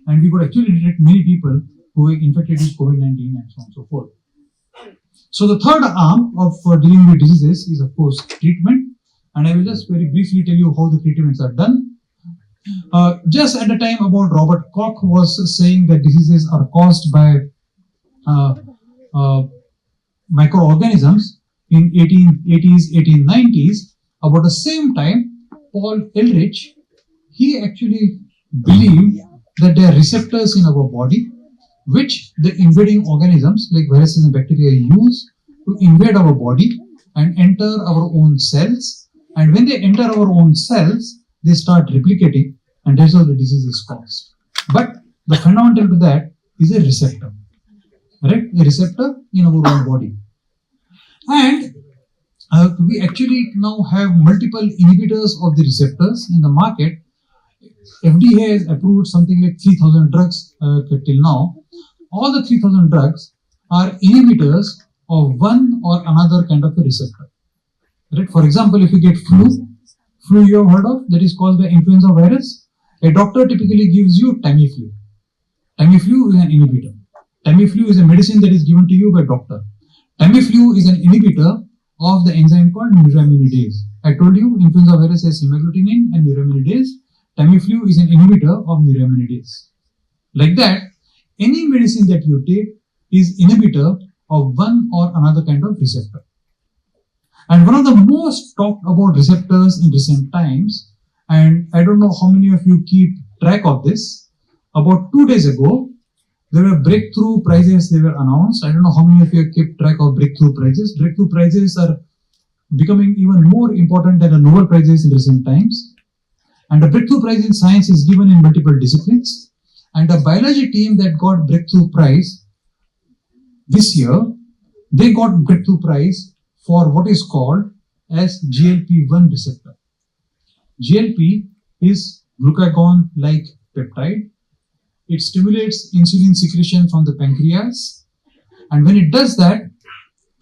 and we could actually detect many people who were infected with COVID-19 and so on and so forth. So the third arm of dealing with diseases is, of course, treatment, and I will just very briefly tell you how the treatments are done. Just at the time about Robert Koch was saying that diseases are caused by microorganisms in 1880s, 1890s. About the same time, Paul Ehrlich, he actually believed that there are receptors in our body which the invading organisms like viruses and bacteria use to invade our body and enter our own cells. And when they enter our own cells, they start replicating, and that's how the disease is caused. But the fundamental to that is a receptor, right? A receptor in our own body. And we actually now have multiple inhibitors of the receptors in the market. FDA has approved something like 3,000 drugs till now. All the 3,000 drugs are inhibitors of one or another kind of a receptor. Right? For example, if you get flu you have heard of, that is caused by influenza virus. A doctor typically gives you Tamiflu. Tamiflu is an inhibitor. Tamiflu is a medicine that is given to you by doctor. Tamiflu is an inhibitor of the enzyme called neuraminidase. I told you influenza virus has hemagglutinin and neuraminidase. Tamiflu is an inhibitor of neuraminidase. Like that, any medicine that you take is inhibitor of one or another kind of receptor. And one of the most talked about receptors in recent times, and I don't know how many of you keep track of this, about 2 days ago, there were breakthrough prizes they were announced. I don't know how many of you keep track of breakthrough prizes. Breakthrough prizes are becoming even more important than the Nobel prizes in recent times. And the breakthrough prize in science is given in multiple disciplines. And the biology team that got breakthrough prize this year, they got breakthrough prize for what is called as GLP-1 receptor. GLP is glucagon-like peptide. It stimulates insulin secretion from the pancreas. And when it does that,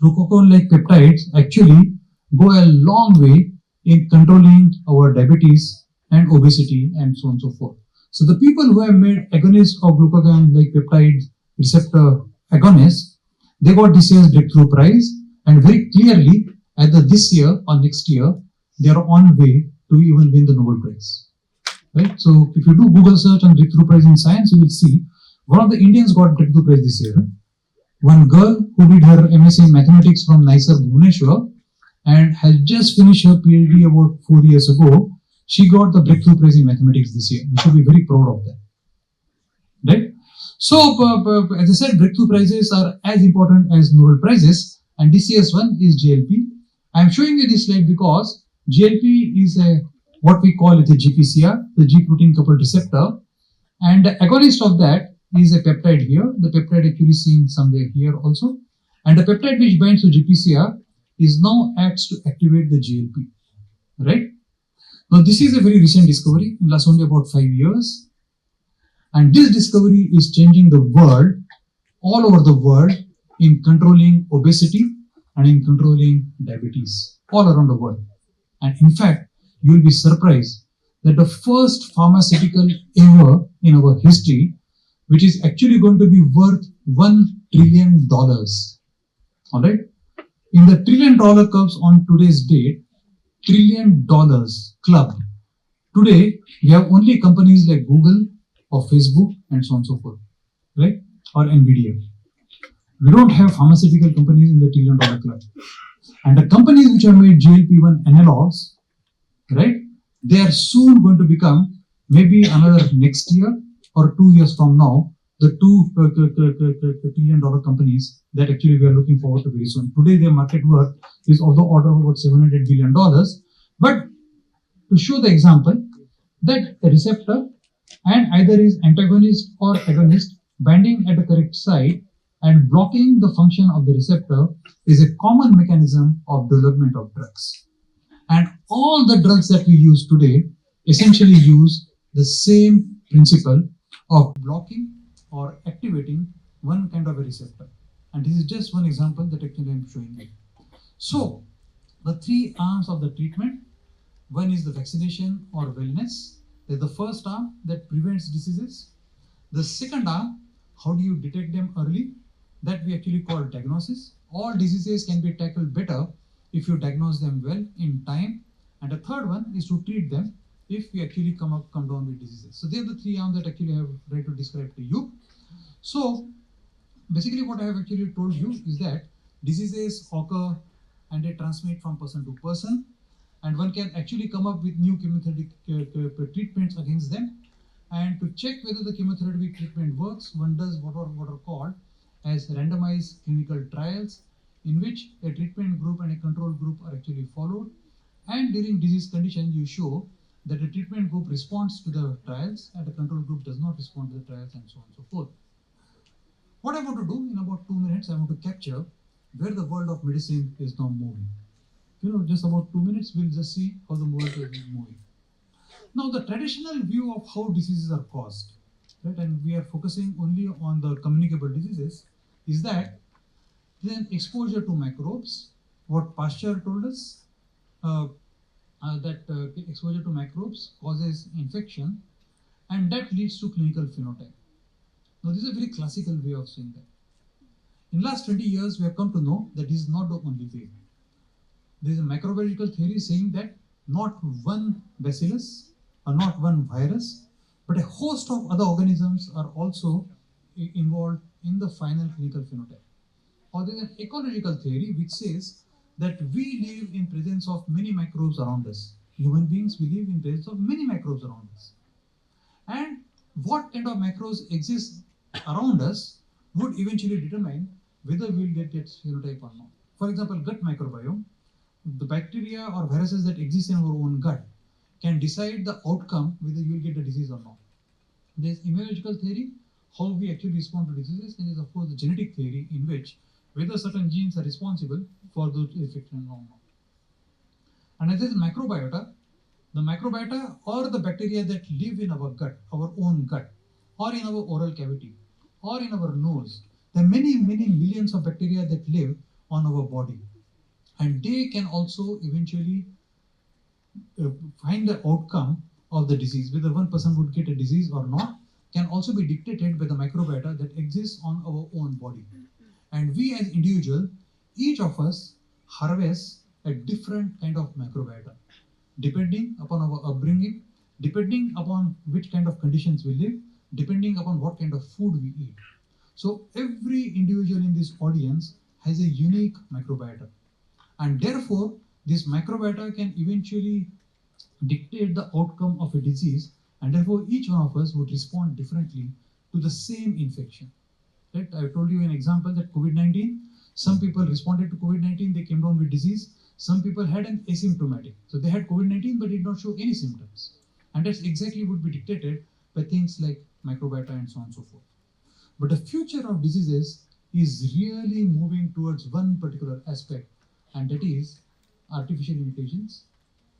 glucagon-like peptides actually go a long way in controlling our diabetes and obesity and so on and so forth. So the people who have made agonists of glucagon-like peptide receptor agonists, they got this year's breakthrough prize, and very clearly either this year or next year, they are on way to even win the Nobel Prize. Right? So if you do Google search on breakthrough prize in science, you will see one of the Indians got breakthrough prize this year. One girl who did her MSc in mathematics from NISER Bhubaneswar and has just finished her PhD about 4 years ago, she got the breakthrough prize in mathematics this year. We should be very proud of that. Right? So, as I said, breakthrough prizes are as important as Nobel prizes, and this year's one is GLP. I am showing you this slide because GLP is what we call it a GPCR, the G protein coupled receptor, and the agonist of that is a peptide here. The peptide actually seen somewhere here also, and the peptide which binds to GPCR is now acts to activate the GLP. Right? Now, this is a very recent discovery, it lasts only about 5 years. And this discovery is changing the world, all over the world, in controlling obesity and in controlling diabetes, all around the world. And in fact, you will be surprised that the first pharmaceutical ever in our history, which is actually going to be worth $1 trillion. All right? In the $1 trillion curves on today's date, $1 trillion club. Today, we have only companies like Google or Facebook and so on and so forth, right? Or Nvidia. We don't have pharmaceutical companies in the $1 trillion club. And the companies which have made GLP-1 analogs, right? They are soon going to become maybe another next year or 2 years from now, the two $1 trillion companies that actually we are looking forward to very soon. Today, their market worth is of the order of about $700 billion. But to show the example that a receptor and either is antagonist or agonist binding at the correct site and blocking the function of the receptor is a common mechanism of development of drugs. And all the drugs that we use today essentially use the same principle of blocking or activating one kind of a receptor. And this is just one example that actually I'm showing you. So, the three arms of the treatment, one is the vaccination or wellness. There's the first arm that prevents diseases. The second arm, how do you detect them early? That we actually call diagnosis. All diseases can be tackled better if you diagnose them well in time. And the third one is to treat them if we actually come down with diseases. So they are the three arms that actually I have tried to describe to you. So basically what I have actually told you is that diseases occur and they transmit from person to person, and one can actually come up with new chemotherapeutic treatments against them. And to check whether the chemotherapy treatment works, one does what are called as randomized clinical trials, in which a treatment group and a control group are actually followed. And during disease condition, you show that the treatment group responds to the trials and the control group does not respond to the trials, and so on and so forth. What I want to do in about 2 minutes, I want to capture where the world of medicine is now moving. Just about 2 minutes, we'll just see how the world is moving. Now, the traditional view of how diseases are caused, right, and we are focusing only on the communicable diseases, is that then exposure to microbes. What Pasteur told us, that exposure to microbes causes infection, and that leads to clinical phenotype. Now, this is a very classical way of saying that. In the last 20 years, we have come to know that this is not the only way. There is a microbiological theory saying that not one bacillus or not one virus, but a host of other organisms are also involved in the final clinical phenotype. Or there is an ecological theory which says that we live in presence of many microbes around us. Human beings, we live in presence of many microbes around us. And what kind of microbes exist around us would eventually determine whether we'll get that phenotype or not. For example, gut microbiome, the bacteria or viruses that exist in our own gut can decide the outcome whether you will get the disease or not. There's immunological theory, how we actually respond to diseases, and there's of course the genetic theory in which whether certain genes are responsible for those infections or not. And as is microbiota, the microbiota or the bacteria that live in our gut, our own gut, or in our oral cavity, or in our nose, there are many millions of bacteria that live on our body. And they can also eventually find the outcome of the disease, whether one person would get a disease or not, can also be dictated by the microbiota that exists on our own body. And we as individuals, each of us harvest a different kind of microbiota, depending upon our upbringing, depending upon which kind of conditions we live, depending upon what kind of food we eat. So every individual in this audience has a unique microbiota. And therefore, this microbiota can eventually dictate the outcome of a disease, and therefore each one of us would respond differently to the same infection. Right? I told you an example that COVID-19, some people responded to COVID-19, they came down with disease. Some people had an asymptomatic. So they had COVID-19 but did not show any symptoms. And that's exactly would be dictated by things like microbiota and so on and so forth. But the future of diseases is really moving towards one particular aspect, and that is artificial intelligence.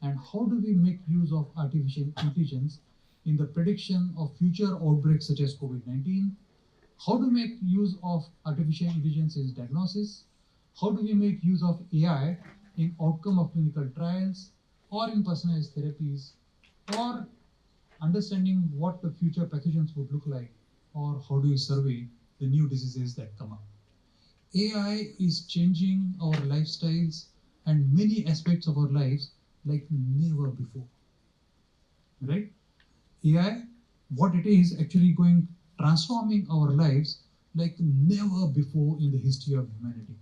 And how do we make use of artificial intelligence in the prediction of future outbreaks such as COVID-19? How to make use of artificial intelligence in diagnosis? How do we make use of AI in outcome of clinical trials or in personalized therapies, or understanding what the future pathogens would look like, or how do you survey the new diseases that come up? AI is changing our lifestyles and many aspects of our lives like never before, right? AI, what it is actually transforming our lives like never before in the history of humanity.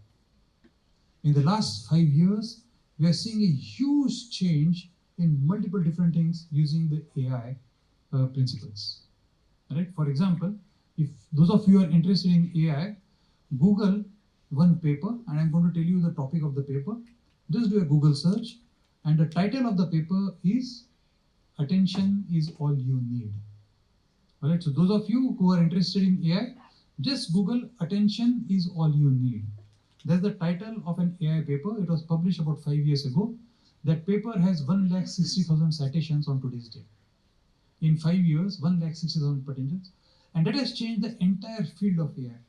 In the last 5 years, we are seeing a huge change in multiple different things using the AI principles. Right? For example, if those of you are interested in AI, Google one paper, and I'm going to tell you the topic of the paper. Just do a Google search, and the title of the paper is "Attention is All You Need." Alright, so those of you who are interested in AI, just Google "Attention is All You Need." That's the title of an AI paper. It was published about 5 years ago. That paper has 1,60,000 citations on today's date. In 5 years, 1,60,000 citations, and that has changed the entire field of AI.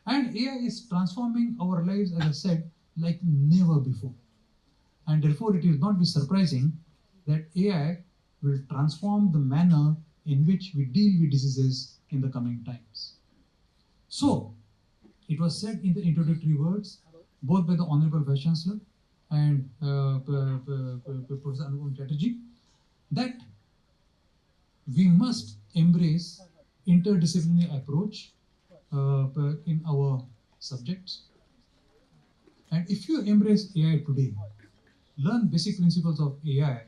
And AI is transforming our lives, as I said, like never before. And therefore, it will not be surprising that AI will transform the manner in which we deal with diseases in the coming times. So, it was said in the introductory words, both by the Honorable Vice Chancellor and Professor Anupam Chatterjee, that we must embrace interdisciplinary approach in our subjects. And if you embrace AI today, learn basic principles of AI,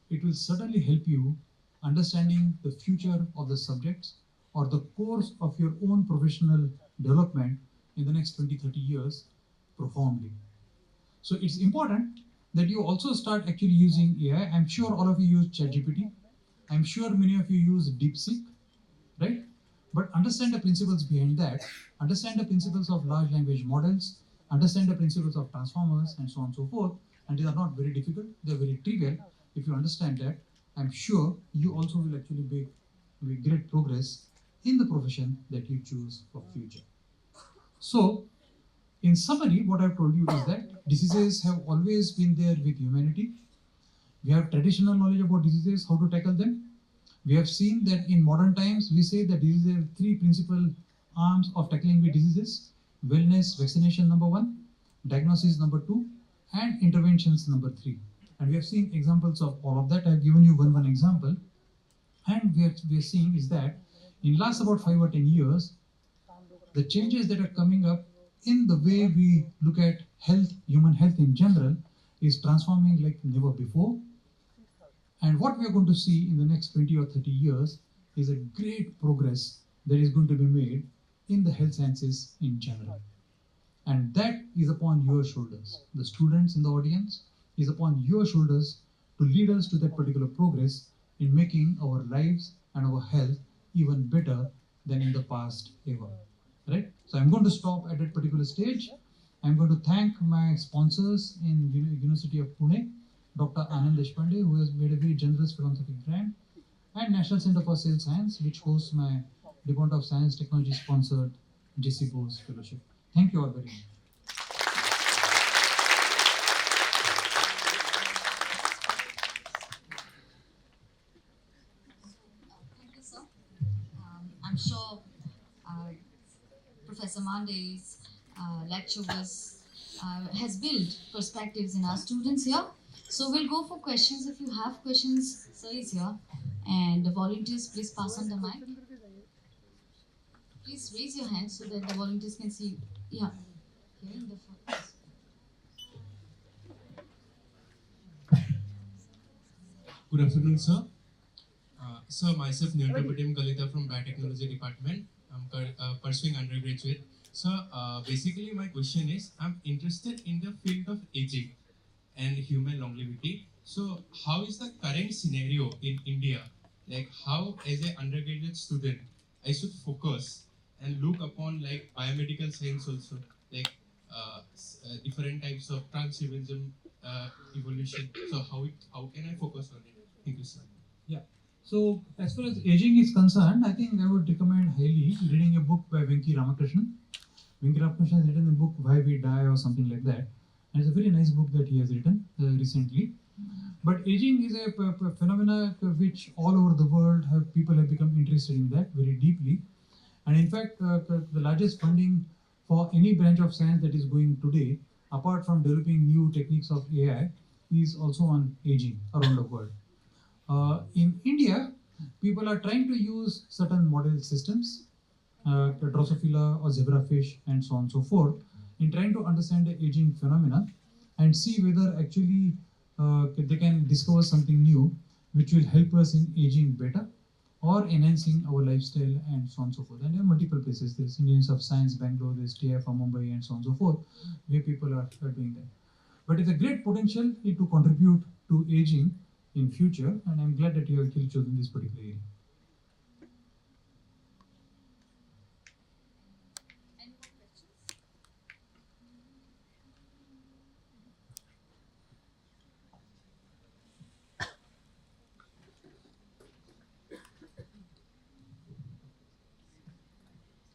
it will certainly help you understanding the future of the subjects or the course of your own professional development in the next 20-30 years profoundly. So it's important that you also start actually using AI. I'm sure all of you use ChatGPT. I'm sure many of you use DeepSeek, right? But understand the principles behind that, understand the principles of large language models, understand the principles of transformers, and so on and so forth. And these are not very difficult, they're very trivial. If you understand that, I'm sure you also will actually make great progress in the profession that you choose for future. So, in summary, what I've told you is that diseases have always been there with humanity. We have traditional knowledge about diseases, how to tackle them. We have seen that in modern times, we say that diseases have three principal arms of tackling with diseases: wellness, vaccination, number one; diagnosis, number two; and interventions, number three. And we have seen examples of all of that. I have given you one example. And we are seeing is that in last about 5 or 10 years, the changes that are coming up in the way we look at health, human health in general, is transforming like never before. And what we are going to see in the next 20 or 30 years is a great progress that is going to be made in the health sciences in general. And that is upon your shoulders. The students in the audience is upon your shoulders to lead us to that particular progress in making our lives and our health even better than in the past ever. Right? So I'm going to stop at that particular stage. I'm going to thank my sponsors in University of Pune, Dr. Anand Deshpande, who has made a very generous philanthropic grant, and National Center for Cell Science, which hosts my Department of Science Technology sponsored JC Bose Fellowship. Thank you all very much. Thank you, sir. I'm sure Professor Mande's lecture has built perspectives in our students here. So we'll go for questions. If you have questions, sir is here. And the volunteers, please pass on the mic. Please raise your hand so that the volunteers can see. Yeah, here in the front. Good afternoon, sir. Sir, myself, Nirtapatim Kalita from Biotechnology Department. I'm pursuing undergraduate. Sir, basically my question is, I'm interested in the field of aging and human longevity. So, how is the current scenario in India? Like, how as an undergraduate student, I should focus and look upon like biomedical science also, like different types of transhumanism evolution. So, how can I focus on it? Thank you, sir. Yeah. So as far as aging is concerned, I think I would recommend highly reading a book by Venki Ramakrishnan. Venki Ramakrishnan has written a book Why We Die or something like that, and it's a very nice book that he has written recently. But aging is a phenomena which all over the world people have become interested in that very deeply, and in fact, the largest funding for any branch of science that is going today, apart from developing new techniques of AI, is also on aging around the world. In India, people are trying to use certain model systems, Drosophila or zebrafish, and so on and so forth, in trying to understand the aging phenomena and see whether actually they can discover something new which will help us in aging better or enhancing our lifestyle and so on and so forth. And there are multiple places. There's Indians of Science, Bangalore, there's TF from Mumbai, and so on and so forth, where people are doing that. But it's a great potential to contribute to aging in future, and I'm glad that you have actually chosen this particular area. Any more questions?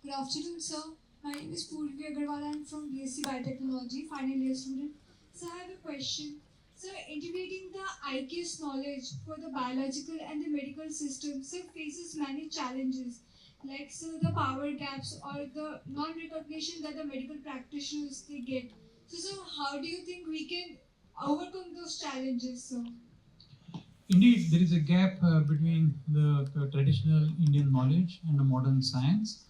Good afternoon, sir. My name is Purvi Agarwal. I'm from BSc Biotechnology, final year student. So I have a question. So integrating the IKS knowledge for the biological and the medical system so faces many challenges, like so the power gaps or the non-recognition that the medical practitioners they get. So how do you think we can overcome those challenges? So Indeed, there is a gap between the traditional Indian knowledge and the modern science.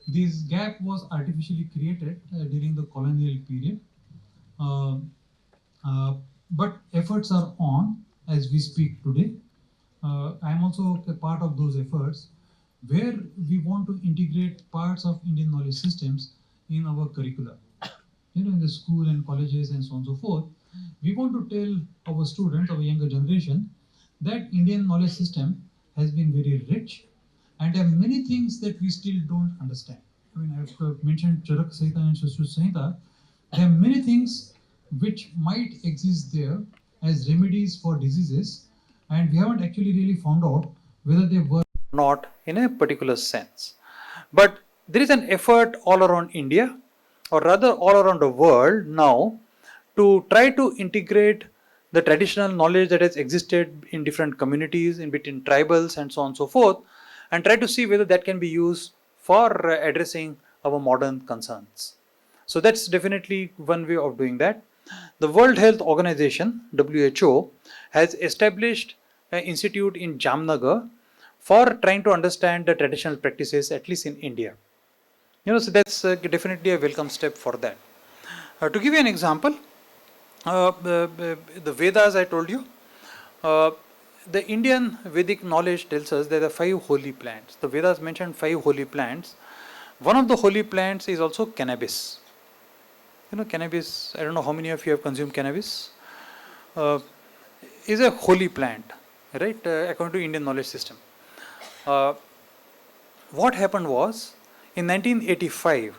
This gap was artificially created during the colonial period, uh, uh, but efforts are on as we speak today. I am also a part of those efforts where we want to integrate parts of Indian knowledge systems in our curricula. In the school and colleges and so on and so forth, we want to tell our students, our younger generation, that Indian knowledge system has been very rich and there are many things that we still don't understand. I mean, I've mentioned Charak Sahita and Sushruta Sahita. There are many things which might exist there as remedies for diseases, and we haven't actually really found out whether they were not in a particular sense. But there is an effort all around India, or rather all around the world now, to try to integrate the traditional knowledge that has existed in different communities, in between tribals and so on and so forth, and try to see whether that can be used for addressing our modern concerns. So that's definitely one way of doing that. The World Health Organization, WHO, has established an institute in Jamnagar for trying to understand the traditional practices, at least in India. So that's definitely a welcome step for that. To give you an example, the Vedas I told you, uh, the Indian Vedic knowledge tells us there are 5 holy plants. The Vedas mentioned 5 holy plants. One of the holy plants is also cannabis. Cannabis, I don't know how many of you have consumed cannabis, uh, is a holy plant, right, according to Indian knowledge system. Uh, what happened was, in 1985,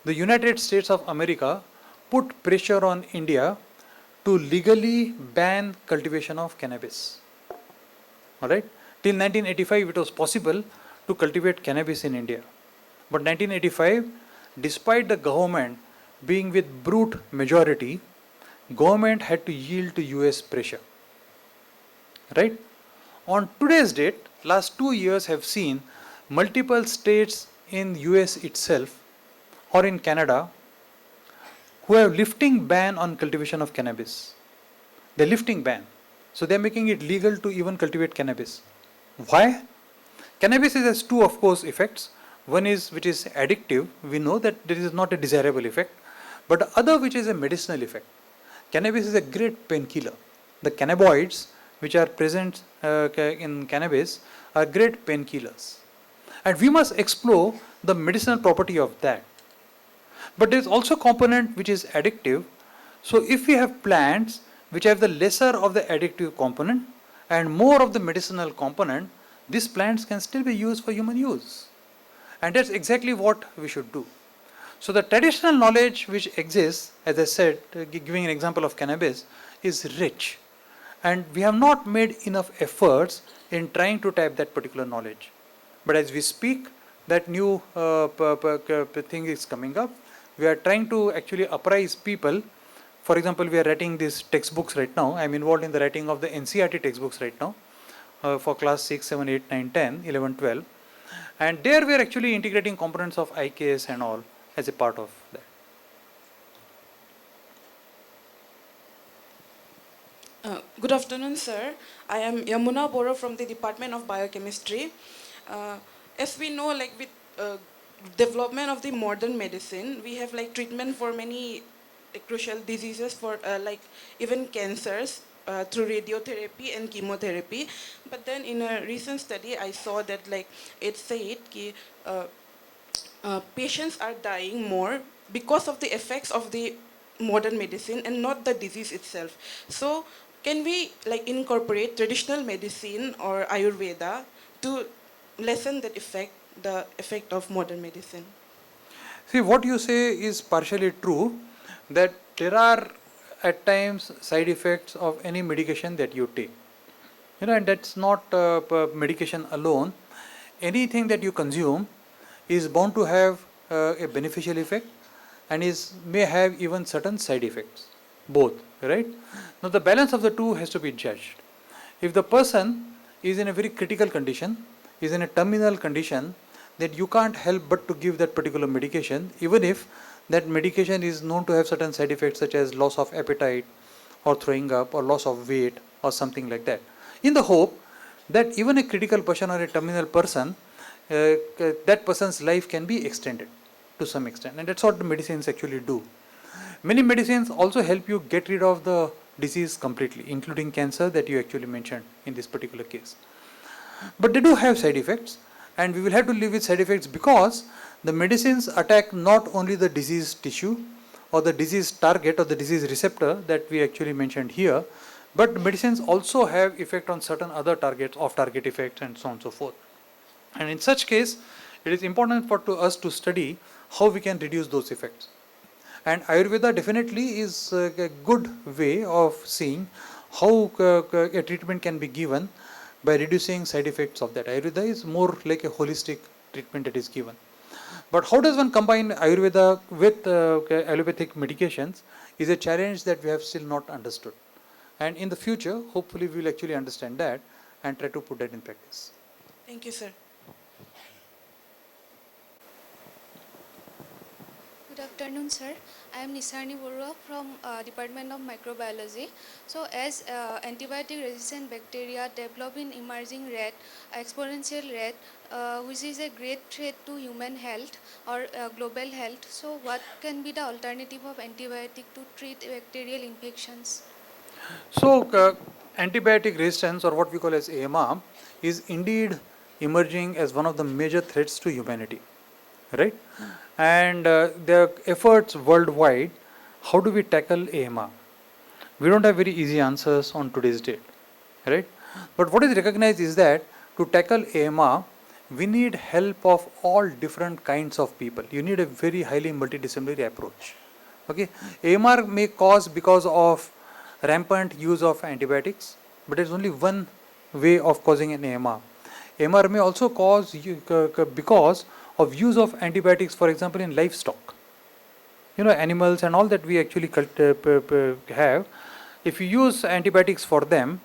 the United States of America put pressure on India to legally ban cultivation of cannabis. Alright? Till 1985, it was possible to cultivate cannabis in India. But 1985, despite the government being with brute majority, government had to yield to US pressure. Right? On today's date, last 2 years have seen multiple states in US itself or in Canada who have lifting ban on cultivation of cannabis. They're lifting ban. So they're making it legal to even cultivate cannabis. Why? Cannabis has 2, of course, effects. One is which is addictive. We know that there is not a desirable effect. But the other which is a medicinal effect. Cannabis is a great painkiller. The cannabinoids which are present in cannabis are great painkillers. And we must explore the medicinal property of that. But there is also a component which is addictive. So if we have plants which have the lesser of the addictive component and more of the medicinal component, these plants can still be used for human use. And that's exactly what we should do. So the traditional knowledge which exists, as I said, giving an example of cannabis, is rich. And we have not made enough efforts in trying to tap that particular knowledge. But as we speak, that new thing is coming up. We are trying to actually apprise people. For example, we are writing these textbooks right now. I am involved in the writing of the NCERT textbooks right now for class 6, 7, 8, 9, 10, 11, 12. And there we are actually integrating components of IKS and all as a part of that. Good afternoon, sir. I am Yamuna Boro from the Department of Biochemistry. As we know, like with development of the modern medicine, we have like treatment for many crucial diseases, for like even cancers through radiotherapy and chemotherapy. But then in a recent study, I saw that like it said that patients are dying more because of the effects of the modern medicine and not the disease itself. So can we like incorporate traditional medicine or Ayurveda to lessen that effect, the effect of modern medicine? See, what you say is partially true, that there are at times side effects of any medication that you take. And that's not medication alone. Anything that you consume is bound to have a beneficial effect and may have even certain side effects, both, right? Now the balance of the two has to be judged. If the person is in a very critical condition, is in a terminal condition, that you can't help but to give that particular medication, even if that medication is known to have certain side effects such as loss of appetite or throwing up or loss of weight or something like that, in the hope that even a critical person or a terminal person, that person's life can be extended to some extent, and that's what the medicines actually do. Many medicines also help you get rid of the disease completely, including cancer that you actually mentioned in this particular case. But they do have side effects, and we will have to live with side effects because the medicines attack not only the disease tissue or the disease target or the disease receptor that we actually mentioned here, but medicines also have effect on certain other targets, off-target effects, and so on and so forth. And in such case, it is important for us to study how we can reduce those effects. And Ayurveda definitely is a good way of seeing how a treatment can be given by reducing side effects of that. Ayurveda is more like a holistic treatment that is given. But how does one combine Ayurveda with allopathic medications is a challenge that we have still not understood. And in the future, hopefully we will actually understand that and try to put that in practice. Thank you, sir. Good afternoon, sir. I am Nisarni Borua from Department of Microbiology. So, as antibiotic-resistant bacteria develop in emerging rate, exponential rate, which is a great threat to human health or global health. So, what can be the alternative of antibiotic to treat bacterial infections? So, antibiotic resistance, or what we call as AMR, is indeed emerging as one of the major threats to humanity, right? And there are efforts worldwide. How do we tackle AMR? We don't have very easy answers on today's date, right? But what is recognized is that to tackle AMR, we need help of all different kinds of people. You need a very highly multidisciplinary approach. Okay, AMR may cause because of rampant use of antibiotics, but it's only one way of causing an AMR. AMR may also cause because of use of antibiotics, for example, in livestock. You know, animals and all that we actually have. If you use antibiotics for them,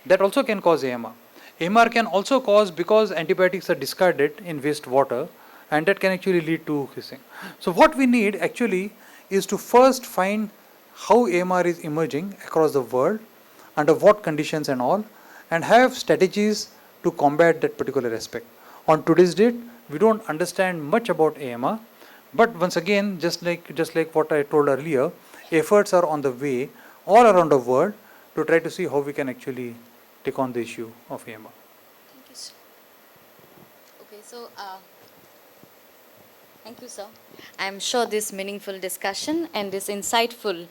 that also can cause AMR. AMR can also cause because antibiotics are discarded in wastewater, and that can actually lead to hissing. So what we need actually is to first find how AMR is emerging across the world, under what conditions and all, and have strategies to combat that particular aspect. On today's date, we don't understand much about AMR, but once again, just like what I told earlier, efforts are on the way all around the world to try to see how we can actually take on the issue of AMR. Thank you, sir. Okay, so thank you, sir. I'm sure this meaningful discussion and this insightful,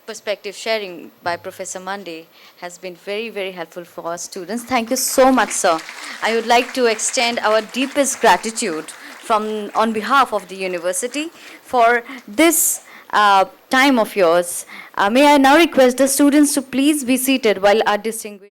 perspective sharing by Professor Mande has been very, very helpful for our students. Thank you so much, sir. I would like to extend our deepest gratitude on behalf of the university for this time of yours. May I now request the students to please be seated while our distinguished